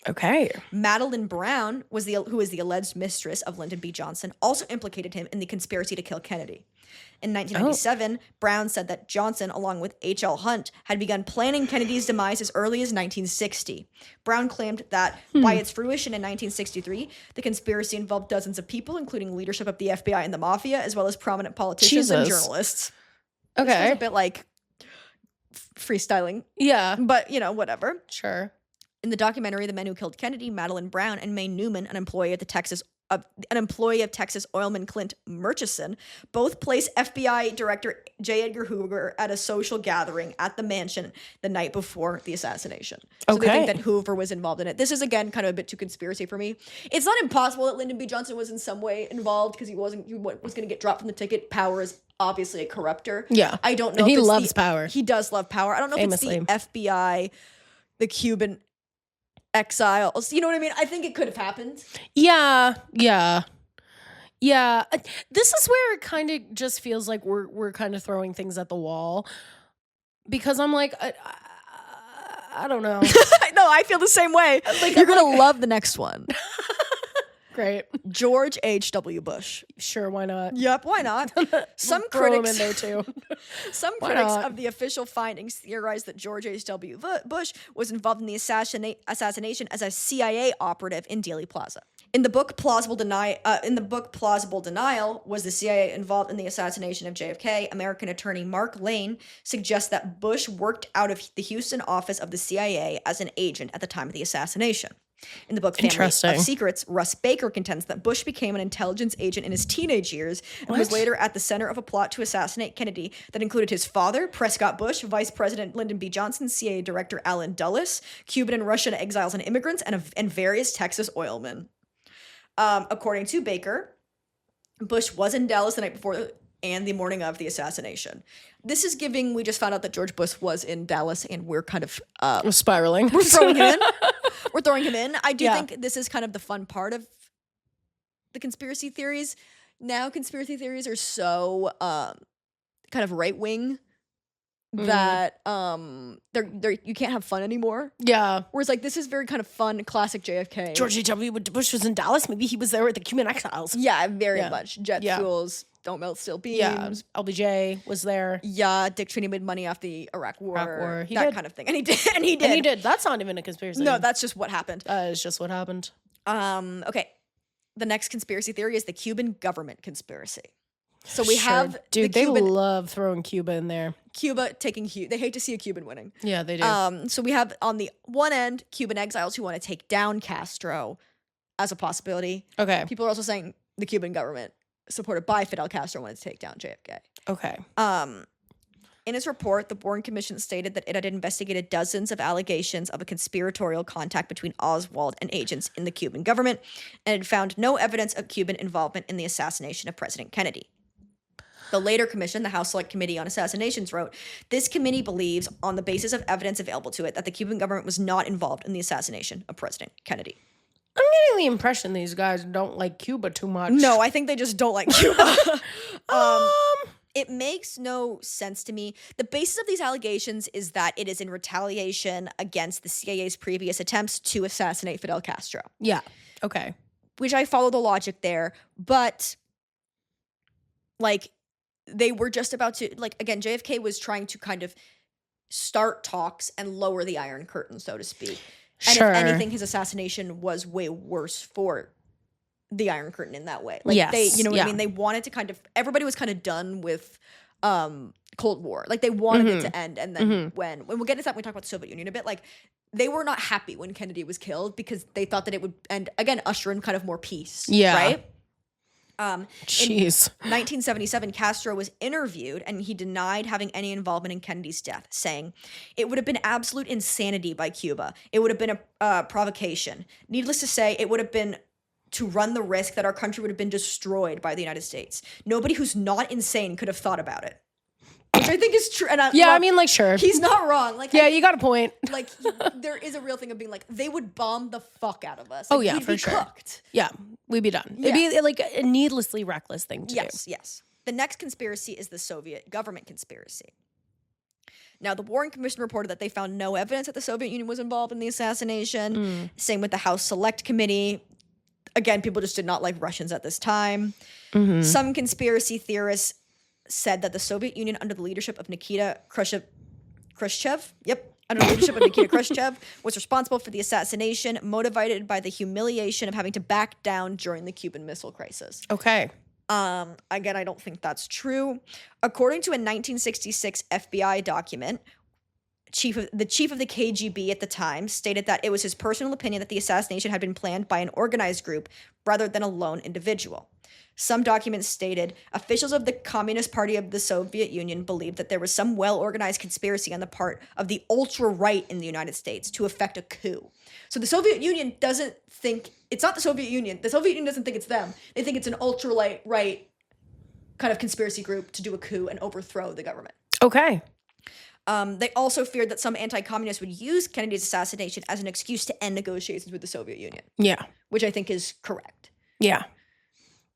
Okay. Madeline Brown, who was the alleged mistress of Lyndon B. Johnson, also implicated him in the conspiracy to kill Kennedy. In 1997, Brown said that Johnson, along with H.L. Hunt, had begun planning Kennedy's demise as early as 1960. Brown claimed that by its fruition in 1963, the conspiracy involved dozens of people, including leadership of the FBI and the Mafia, as well as prominent politicians and journalists. Okay. This was a bit like freestyling. Yeah. But, whatever. Sure. In the documentary The Men Who Killed Kennedy, Madeline Brown and Mae Newman, an employee of Texas oilman Clint Murchison, both place FBI Director J. Edgar Hoover at a social gathering at the mansion the night before the assassination. So they think that Hoover was involved in it. This is, again, kind of a bit too conspiracy for me. It's not impossible that Lyndon B. Johnson was in some way involved because he was going to get dropped from the ticket. Power is obviously a corrupter. Yeah. I don't know. And he loves power. He does love power. I don't know Famously. if it's the FBI, the Cuban exiles. You know what I mean? I think it could have happened. Yeah. This is where it kind of just feels like we're kind of throwing things at the wall, because I'm like, I don't know. No, I feel the same way. Like, you're gonna love the next one. Great. George H.W. Bush. Sure, why not? Yep, why not? Some Throw him critics in there too. Some critics of the official findings theorized that George H.W. Bush was involved in the assassination as a CIA operative in Dealey Plaza. In the book Plausible Denial, was the CIA involved in the assassination of JFK? American attorney Mark Lane suggests that Bush worked out of the Houston office of the CIA as an agent at the time of the assassination. In the book Family of Secrets, Russ Baker contends that Bush became an intelligence agent in his teenage years and was later at the center of a plot to assassinate Kennedy that included his father, Prescott Bush, Vice President Lyndon B. Johnson, CIA Director Allen Dulles, Cuban and Russian exiles and immigrants, and various Texas oilmen. According to Baker, Bush was in Dallas the night before and the morning of the assassination. This is giving, we just found out that George Bush was in Dallas and we're kind of... we're spiraling. We're throwing him in. We're throwing him in. I do think this is kind of the fun part of the conspiracy theories. Now conspiracy theories are so kind of right-wing that they're you can't have fun anymore. Yeah. Whereas like this is very kind of fun, classic JFK. George W. Bush was in Dallas. Maybe he was there with the Cuban exiles. Yeah, very much. Jet fuels, don't melt steel beams. Yeah. LBJ was there. Yeah, Dick Cheney made money off the Iraq War. He that did. kind of thing. And he did. That's not even a conspiracy. No, that's just what happened. It's just what happened. Okay. The next conspiracy theory is the Cuban government conspiracy. So we have dude, they love throwing Cuba in there. Cuba taking they hate to see a Cuban winning. Yeah, they do. So we have on the one end Cuban exiles who want to take down Castro as a possibility. Okay. People are also saying the Cuban government supported by Fidel Castro wanted to take down JFK. Okay. In its report, the Warren Commission stated that it had investigated dozens of allegations of a conspiratorial contact between Oswald and agents in the Cuban government and had found no evidence of Cuban involvement in the assassination of President Kennedy. The later commission, the House Select Committee on Assassinations, wrote, this committee believes, on the basis of evidence available to it, that the Cuban government was not involved in the assassination of President Kennedy. I'm getting the impression these guys don't like Cuba too much. No, I think they just don't like Cuba. It makes no sense to me. The basis of these allegations is that it is in retaliation against the CIA's previous attempts to assassinate Fidel Castro. Yeah. Okay. Which I follow the logic there, but like they were just about to, like, again, JFK was trying to kind of start talks and lower the Iron Curtain, so to speak. And if anything, his assassination was way worse for the Iron Curtain in that way. Like they, you know what I mean? They wanted to kind of, everybody was kind of done with Cold War. Like they wanted it to end. And then when we'll get into that when we talk about the Soviet Union a bit, like they were not happy when Kennedy was killed because they thought that it would end, again, usher in kind of more peace. Yeah. Right? Jeez. In 1977, Castro was interviewed and he denied having any involvement in Kennedy's death, saying, it would have been absolute insanity by Cuba. It would have been a provocation. Needless to say, it would have been to run the risk that our country would have been destroyed by the United States. Nobody who's not insane could have thought about it. Which I think is true. And I mean, like, sure. He's not wrong. Like, yeah, you got a point. Like, there is a real thing of being like, they would bomb the fuck out of us. Like, oh, yeah, we'd for be sure. Cooked. Yeah, we'd be done. Yeah. It'd be like a needlessly reckless thing to do. Yes. The next conspiracy is the Soviet government conspiracy. Now, the Warren Commission reported that they found no evidence that the Soviet Union was involved in the assassination. Same with the House Select Committee. Again, people just did not like Russians at this time. Some conspiracy theorists said that the Soviet Union, under the leadership of Nikita Khrushchev, was responsible for the assassination, motivated by the humiliation of having to back down during the Cuban Missile Crisis. Okay. Again, I don't think that's true. According to a 1966 FBI document, the chief of the KGB at the time stated that it was his personal opinion that the assassination had been planned by an organized group rather than a lone individual. Some documents stated officials of the Communist Party of the Soviet Union believed that there was some well-organized conspiracy on the part of the ultra-right in the United States to effect a coup. So the Soviet Union doesn't think, it's not the Soviet Union. The Soviet Union doesn't think it's them. They think it's an ultra-right kind of conspiracy group to do a coup and overthrow the government. Okay. They also feared that some anti-communists would use Kennedy's assassination as an excuse to end negotiations with the Soviet Union. Yeah. Which I think is correct. Yeah.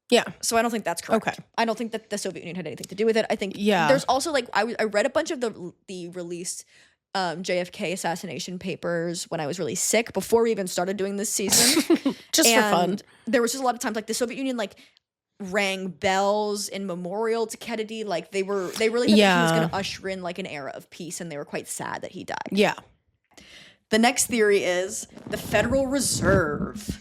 Yeah. So I don't think that's correct. Okay. I don't think that the Soviet Union had anything to do with it. I think Yeah. there's also like, I read a bunch of the released JFK assassination papers when I was really sick before we even started doing this season. Just for fun. There was just a lot of times like the Soviet Union like rang bells in memorial to Kennedy. Like they really thought that he was going to usher in like an era of peace, and they were quite sad that he died. Yeah. The next theory is the Federal Reserve.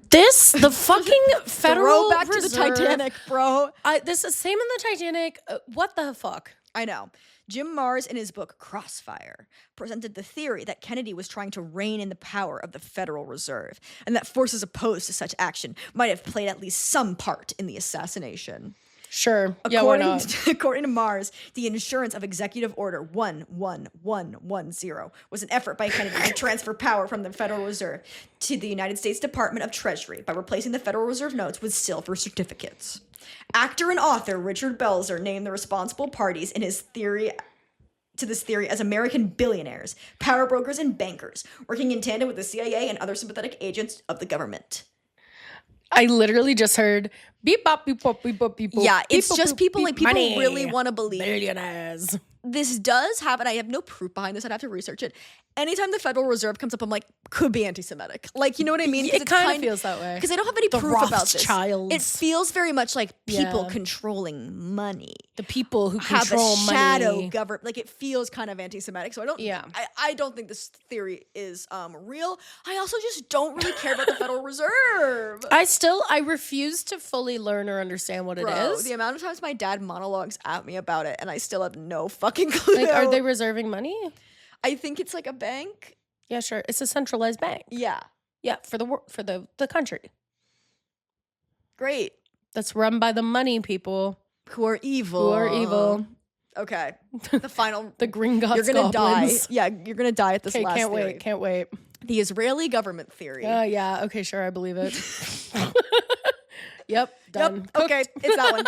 The fucking Federal Throwback Reserve. to the Titanic, bro. This is same in the Titanic. What the fuck? I know. Jim Marrs, in his book Crossfire, presented the theory that Kennedy was trying to rein in the power of the Federal Reserve, and that forces opposed to such action might have played at least some part in the assassination. Sure. Yeah, why not? According to Mars, the insurance of Executive Order 11110 was an effort by Kennedy to transfer power from the Federal Reserve to the United States Department of Treasury by replacing the Federal Reserve notes with silver certificates. Actor and author Richard Belzer named the responsible parties in his theory to this theory as American billionaires, power brokers, and bankers, working in tandem with the CIA and other sympathetic agents of the government. I literally just heard beep bop beep bop beep bop beep bop. Yeah, it's beep, just beep, people beep, like people money. really want to believe Billionaires. This does happen. I have no proof behind this. I'd have to research it. Anytime the Federal Reserve comes up, I'm like, could be anti-Semitic. Like, you know what I mean? It kind of feels that way. Because I don't have any proof about this. Rothschilds. It feels very much like people controlling money. The people who have control a shadow government. Like, it feels kind of anti-Semitic. So I don't. Yeah. I don't think this theory is real. I also just don't really care about the Federal Reserve. I refuse to fully learn or understand what it is. The amount of times my dad monologues at me about it, and I still have no fucking clue. Like, are they reserving money? I think it's like a bank. Yeah, sure. It's a centralized bank. Yeah. Yeah, for the country. Great. That's run by the money people. Who are evil. Okay. The final. The green gods. You're gonna goblins. die. Yeah, you're gonna die at this last theory. Can't wait. The Israeli government theory. Yeah. Okay, sure. I believe it. Yep. Done. Yep. Okay, it's that one.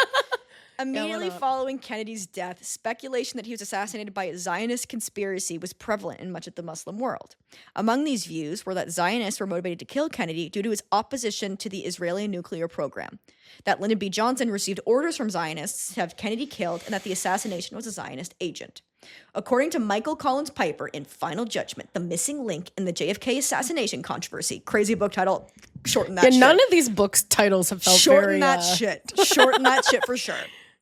Immediately not? following Kennedy's death, speculation that he was assassinated by a Zionist conspiracy was prevalent in much of the Muslim world. Among these views were that Zionists were motivated to kill Kennedy due to his opposition to the Israeli nuclear program, that Lyndon B. Johnson received orders from Zionists to have Kennedy killed, and that the assassination was a Zionist agent. According to Michael Collins Piper in Final Judgment, the missing link in the JFK assassination controversy, crazy book title, shorten that shit. None of these books titles have felt Shorten that shit. Shorten that shit for sure.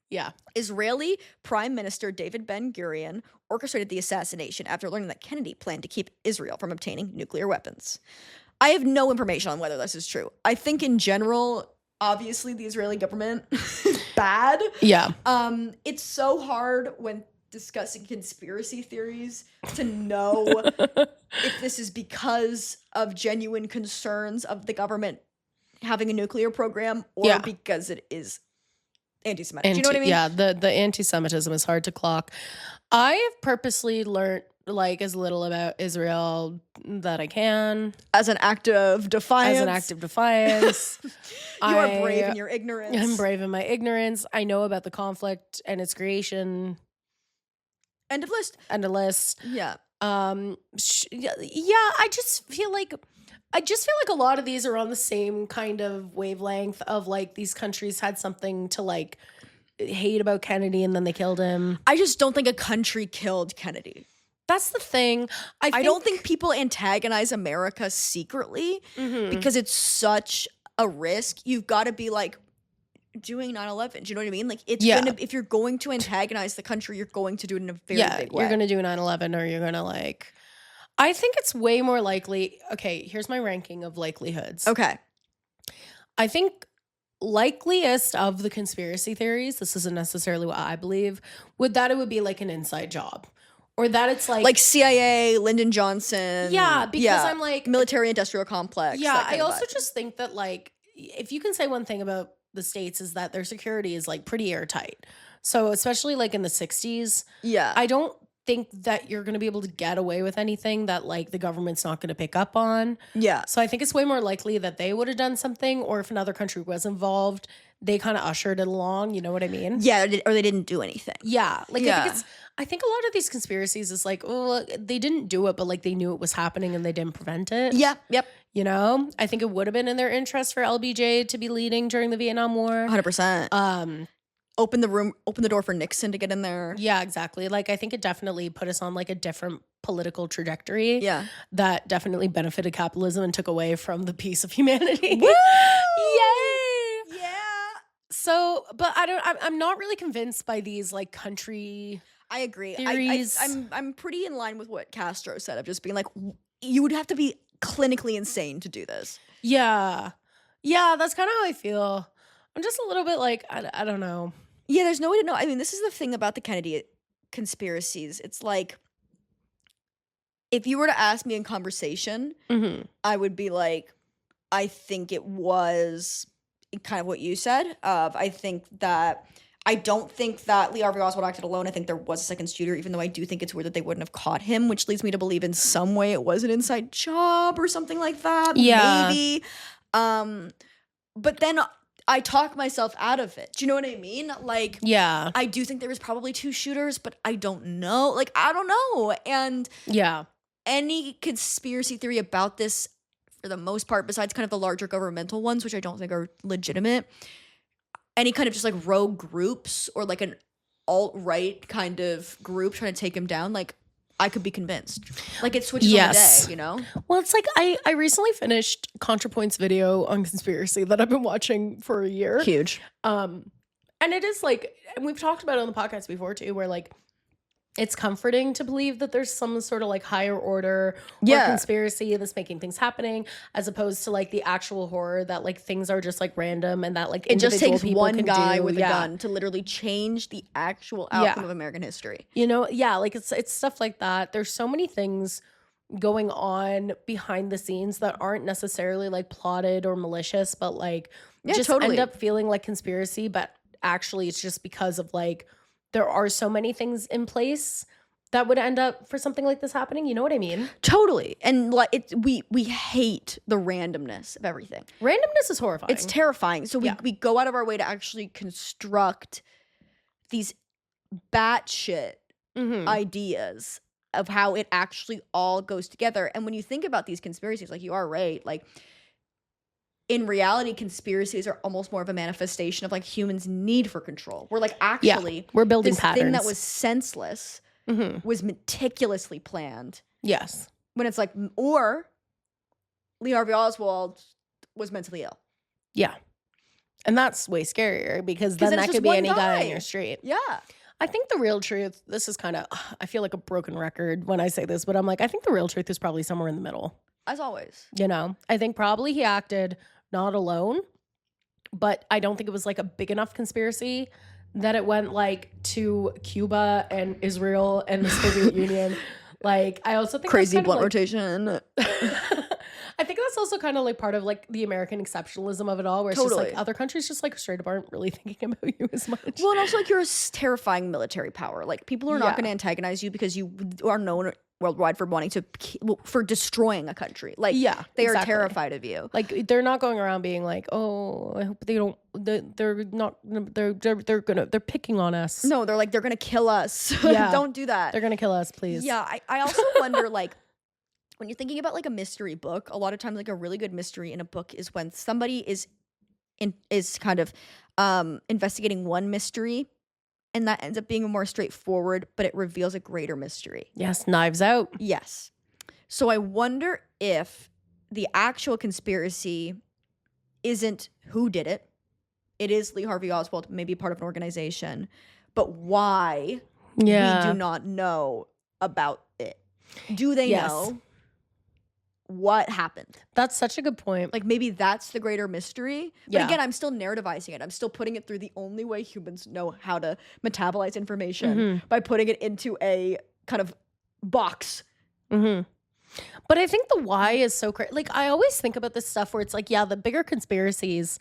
Yeah. Israeli Prime Minister David Ben-Gurion orchestrated the assassination after learning that Kennedy planned to keep Israel from obtaining nuclear weapons. I have no information on whether this is true. I think in general, obviously the Israeli government is bad. Yeah. It's so hard when discussing conspiracy theories to know if this is because of genuine concerns of the government having a nuclear program or because it is anti-Semitic. Do you know what I mean? Yeah, the anti-Semitism is hard to clock. I have purposely learned like as little about Israel that I can. As an act of defiance. You are brave in your ignorance. I'm brave in my ignorance. I know about the conflict and its creation. End of list. Yeah. I just feel like a lot of these are on the same kind of wavelength of like these countries had something to like hate about Kennedy and then they killed him. I just don't think a country killed Kennedy. That's the thing. I don't think people antagonize America secretly because it's such a risk. You've got to be like doing 9/11. Do you know what I mean? Like it's gonna, if you're going to antagonize the country, you're going to do it in a very big way. You're gonna do 9/11 or you're gonna like I think it's way more likely. Okay, here's my ranking of likelihoods. Okay. I think likeliest of the conspiracy theories, this isn't necessarily what I believe, it would be like an inside job. Or that it's like CIA, Lyndon Johnson. Yeah, because I'm like military industrial complex. Yeah, I also just think that like if you can say one thing about the States is that their security is like pretty airtight. So especially like in the 60s. Yeah. I don't think that you're going to be able to get away with anything that like the government's not going to pick up on. Yeah. So I think it's way more likely that they would have done something, or if another country was involved, they kind of ushered it along. You know what I mean? Yeah. Or they didn't do anything. Yeah. Like I think a lot of these conspiracies is like, oh, they didn't do it, but like they knew it was happening and they didn't prevent it. Yeah. Yep. You know, I think it would have been in their interest for LBJ to be leading during the Vietnam War. 100%. Open the door for Nixon to get in there. Yeah, exactly. Like, I think it definitely put us on like a different political trajectory. Yeah. That definitely benefited capitalism and took away from the peace of humanity. Woo! Yay! Yeah. So, but I'm not really convinced by these like country I agree. theories. I'm pretty in line with what Castro said of just being like, you would have to be clinically insane to do this. Yeah. Yeah, that's kind of how I feel. I'm just a little bit like, I don't know. Yeah, there's no way to know. I mean, this is the thing about the Kennedy conspiracies. It's like, if you were to ask me in conversation, I would be like, I think it was kind of what you said. I think that I don't think that Lee Harvey Oswald acted alone. I think there was a second shooter, even though I do think it's weird that they wouldn't have caught him, which leads me to believe in some way it was an inside job or something like that. Yeah. Maybe. But then I talk myself out of it. Do you know what I mean? Like, yeah, I do think there was probably 2 shooters, but I don't know. Like, I don't know. And yeah, any conspiracy theory about this, for the most part, besides kind of the larger governmental ones, which I don't think are legitimate, any kind of just like rogue groups or like an alt-right kind of group trying to take him down, like, I could be convinced. Like, it switches on the day, you know? Well, it's like I recently finished ContraPoint's video on conspiracy that I've been watching for a year. Huge. And it is like, and we've talked about it on the podcast before too, where like it's comforting to believe that there's some sort of like higher order or conspiracy that's making things happening, as opposed to like the actual horror that like things are just like random and that like it just takes one guy with a gun to literally change the actual outcome of American history. You know, like it's stuff like that. There's so many things going on behind the scenes that aren't necessarily like plotted or malicious, but like just end up feeling like conspiracy, but actually it's just because of like there are so many things in place that would end up for something like this happening. You know what I mean? Totally. And like we hate the randomness of everything. Randomness is horrifying. It's terrifying. So we go out of our way to actually construct these batshit ideas of how it actually all goes together. And when you think about these conspiracies, like, you are right, like, in reality, conspiracies are almost more of a manifestation of like humans' need for control. We're like, actually, we're building this patterns. thing that was senseless was meticulously planned. Yes. When it's like, or Lee Harvey Oswald was mentally ill. Yeah. And that's way scarier because then that could be any guy on your street. Yeah. I think the real truth, this is kind of, I feel like a broken record when I say this, but I'm like, I think the real truth is probably somewhere in the middle. As always. You know, I think probably he acted not alone, but I don't think it was like a big enough conspiracy that it went like to Cuba and Israel and the Soviet Union. Like, I also think crazy blunt rotation. I think that's also kind of like part of like the American exceptionalism of it all, where it's just like other countries just like straight up aren't really thinking about you as much. Well, and also like you're a terrifying military power. Like, people are not going to antagonize you because you are known worldwide for wanting to for destroying a country. Like, they are terrified of you. Like, they're not going around being like, oh, I hope they don't, they're picking on us. No, they're like, they're gonna kill us. Don't do that. They're gonna kill us, please. Yeah. I also wonder, like, when you're thinking about like a mystery book, a lot of times like a really good mystery in a book is when somebody is kind of investigating one mystery, and that ends up being more straightforward, but it reveals a greater mystery. Yes, Knives Out. Yes. So I wonder if the actual conspiracy isn't who did it. It is Lee Harvey Oswald, maybe part of an organization, but why we do not know about it. Do they know what happened? That's such a good point. Like, maybe that's the greater mystery. But again, I'm still narrativizing it. I'm still putting it through the only way humans know how to metabolize information, by putting it into a kind of box. But I think the why is so crazy. Like, I always think about this stuff where it's like, the bigger conspiracies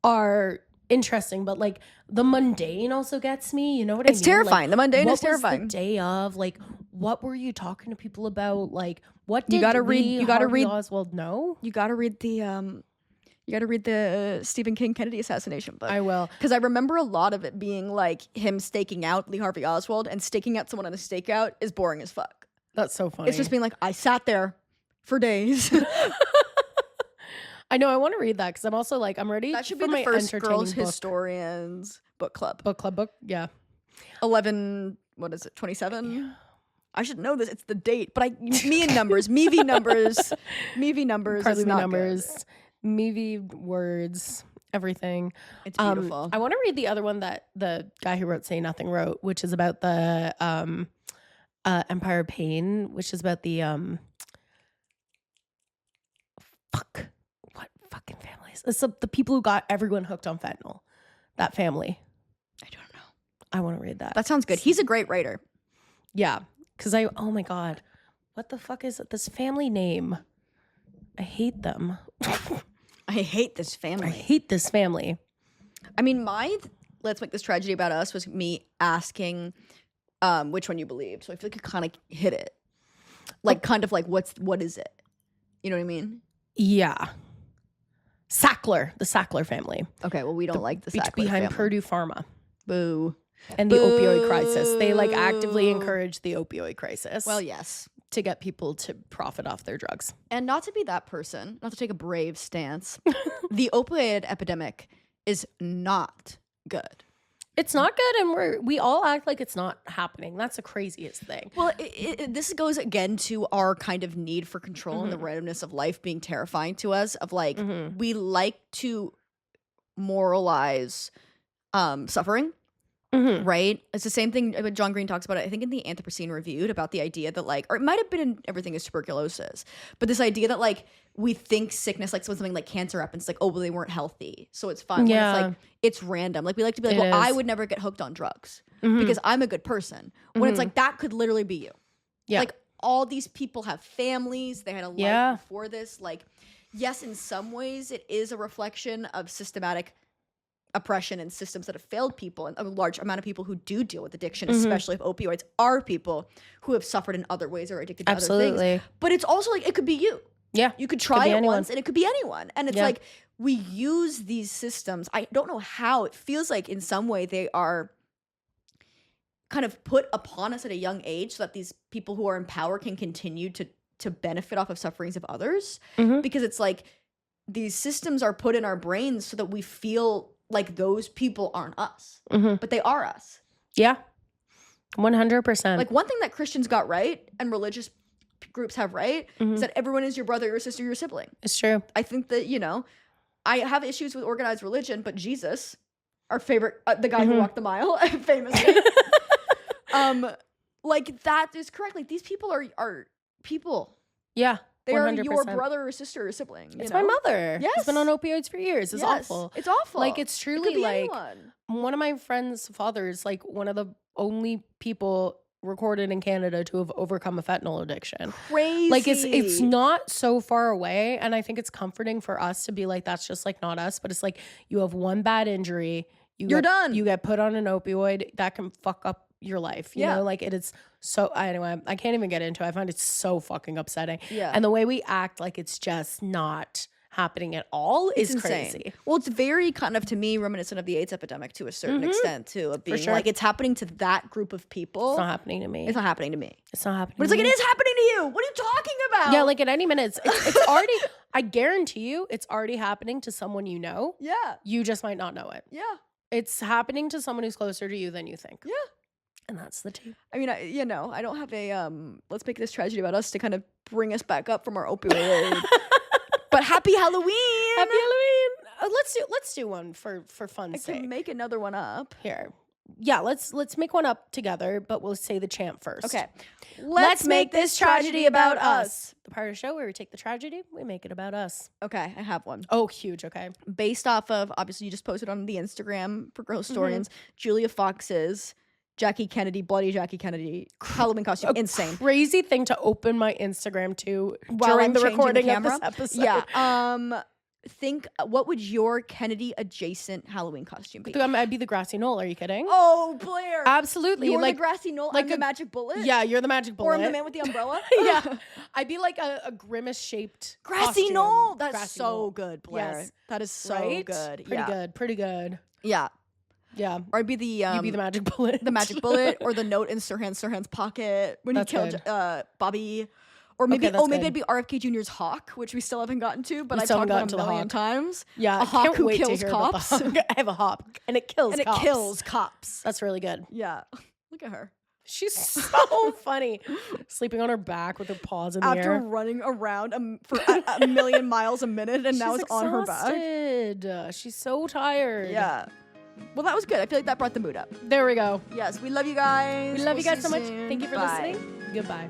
are interesting, but like the mundane also gets me. You know what I mean? It's terrifying. Like, the mundane is terrifying. What was the day of? Like, what were you talking to people about? Like, what did you gotta read Oswald know? You gotta read the Stephen King Kennedy assassination book. I will, because I remember a lot of it being like him staking out Lee Harvey Oswald, and staking out someone on a stakeout is boring as fuck. That's so funny. It's just being like, I sat there for days. I know. I want to read that because I'm also like, I'm ready. That should for be my the first Girls book. Historians book club. Yeah. 11. What is it? 27. Yeah. I should know this. It's the date, but me and numbers, me v numbers, me v numbers. Carly is not numbers, good. me v words, everything. It's beautiful. I want to read the other one that the guy who wrote Say Nothing wrote, which is about the Empire of Pain, which is about the what fucking families? It's the people who got everyone hooked on fentanyl. That family. I don't know. I want to read that. That sounds good. He's a great writer. Yeah. Because oh my God, what the fuck is it? This family name? I hate them. I hate this family. I hate this family. I mean, my Let's Make This Tragedy About Us was me asking which one you believed. So I feel like you kind of hit it. Like, kind of like, what is it? You know what I mean? Yeah. Sackler, the Sackler family. Okay, well, we don't like the Sackler behind family. Purdue Pharma. Boo. And the opioid crisis. They like actively encourage the opioid crisis. Well, yes. To get people to profit off their drugs. And not to be that person, not to take a brave stance, the opioid epidemic is not good. It's not good, and we all act like it's not happening. That's the craziest thing. Well, this goes again to our kind of need for control and the randomness of life being terrifying to us. Of like, we like to moralize suffering. Right? It's the same thing. John Green talks about it, I think, in the Anthropocene Reviewed, about the idea that, like, or it might have been in Everything is Tuberculosis, but this idea that, like, we think sickness, like, when something like cancer happens, like, oh, well, they weren't healthy, so it's fine. Yeah. When it's like, it's random. Like, we like to be like, well, I would never get hooked on drugs because I'm a good person. When it's like, that could literally be you. Yeah. Like, all these people have families. They had a life before this. Like, yes, in some ways, it is a reflection of systematic oppression and systems that have failed people, and a large amount of people who do deal with addiction, especially if opioids, are people who have suffered in other ways or are addicted to other things. But it's also like, it could be you. Yeah. You could try it once and it could be anyone. And it's like, we use these systems. I don't know how. It feels like in some way they are kind of put upon us at a young age so that these people who are in power can continue to benefit off of sufferings of others. Because it's like, these systems are put in our brains so that we feel like those people aren't us, but they are us. Yeah. 100%. Like, one thing that Christians got right and religious groups have right is that everyone is your brother, your sister, your sibling. It's true. I think that, you know, I have issues with organized religion, but Jesus, our favorite, the guy who walked the mile, famously, like, that is correct. Like, these people are people. Yeah. They 100%. Are your brother or sister or sibling. It's my mother. Yes. She's been on opioids for years. It's awful. It's awful. Like, it's truly like anyone. One of my friend's fathers, like, one of the only people recorded in Canada to have overcome a fentanyl addiction. Crazy. Like, it's not so far away. And I think it's comforting for us to be like, that's just like not us. But it's like, you have one bad injury. You're done. You get put on an opioid that can fuck up your life, you know, like, it is so, anyway, I can't even get into it. I find it so fucking upsetting. Yeah. And the way we act like it's just not happening at all is crazy. Well, it's very kind of, to me, reminiscent of the AIDS epidemic to a certain extent too, of being like, it's happening to that group of people. It's not happening to me. It's not happening to me. It's not happening. But it's like, it is happening to you. What are you talking about? Yeah, like, at any minute, it's already, I guarantee you, it's already happening to someone you know. Yeah. You just might not know it. Yeah. It's happening to someone who's closer to you than you think. Yeah. And that's the tea. I mean, you know, I don't have a Let's Make This Tragedy About Us to kind of bring us back up from our opioid. But happy Halloween! Happy Halloween! Let's do one for fun's sake. I can make another one up here. Yeah, let's make one up together, but we'll say the chant first. Okay. Let's make this tragedy about us. The part of the show where we take the tragedy, we make it about us. Okay, I have one. Oh, huge. Okay. Based off of, obviously, you just posted on the Instagram for Girl Historians, Julia Fox's Jackie Kennedy, Bloody Jackie Kennedy Halloween costume. Insane. Crazy thing to open my Instagram to during the recording of this episode. Yeah. Think, what would your Kennedy adjacent Halloween costume be? I'd be the grassy knoll. Are you kidding? Oh, Blair. Absolutely. You're like, the grassy knoll. Like, I'm the magic bullet. Yeah, you're the magic bullet. Or I'm the man with the umbrella. Yeah. I'd be like a grimace shaped grassy knoll. That's grassy so knoll. Good, Blair. Yes. That is so good. Pretty good. Pretty good. Yeah. Yeah. Or I'd be the you'd be the magic bullet. The magic bullet, or the note in Sirhan's pocket when he killed Bobby. Or maybe maybe I'd be RFK Jr.'s hawk, which we still haven't gotten to, but I've talked about a million times. Yeah. A hawk who kills cops. I have a hawk and it kills cops. And it kills cops. That's really good. Yeah. Look at her. She's so funny. Sleeping on her back with her paws in the air. After running around for a million miles a minute, and now it's on her back. She's so tired. Yeah. Well, that was good. I feel like that brought the mood up. There we go. Yes, we love you guys. We love you guys so much. Thank you for listening. Goodbye.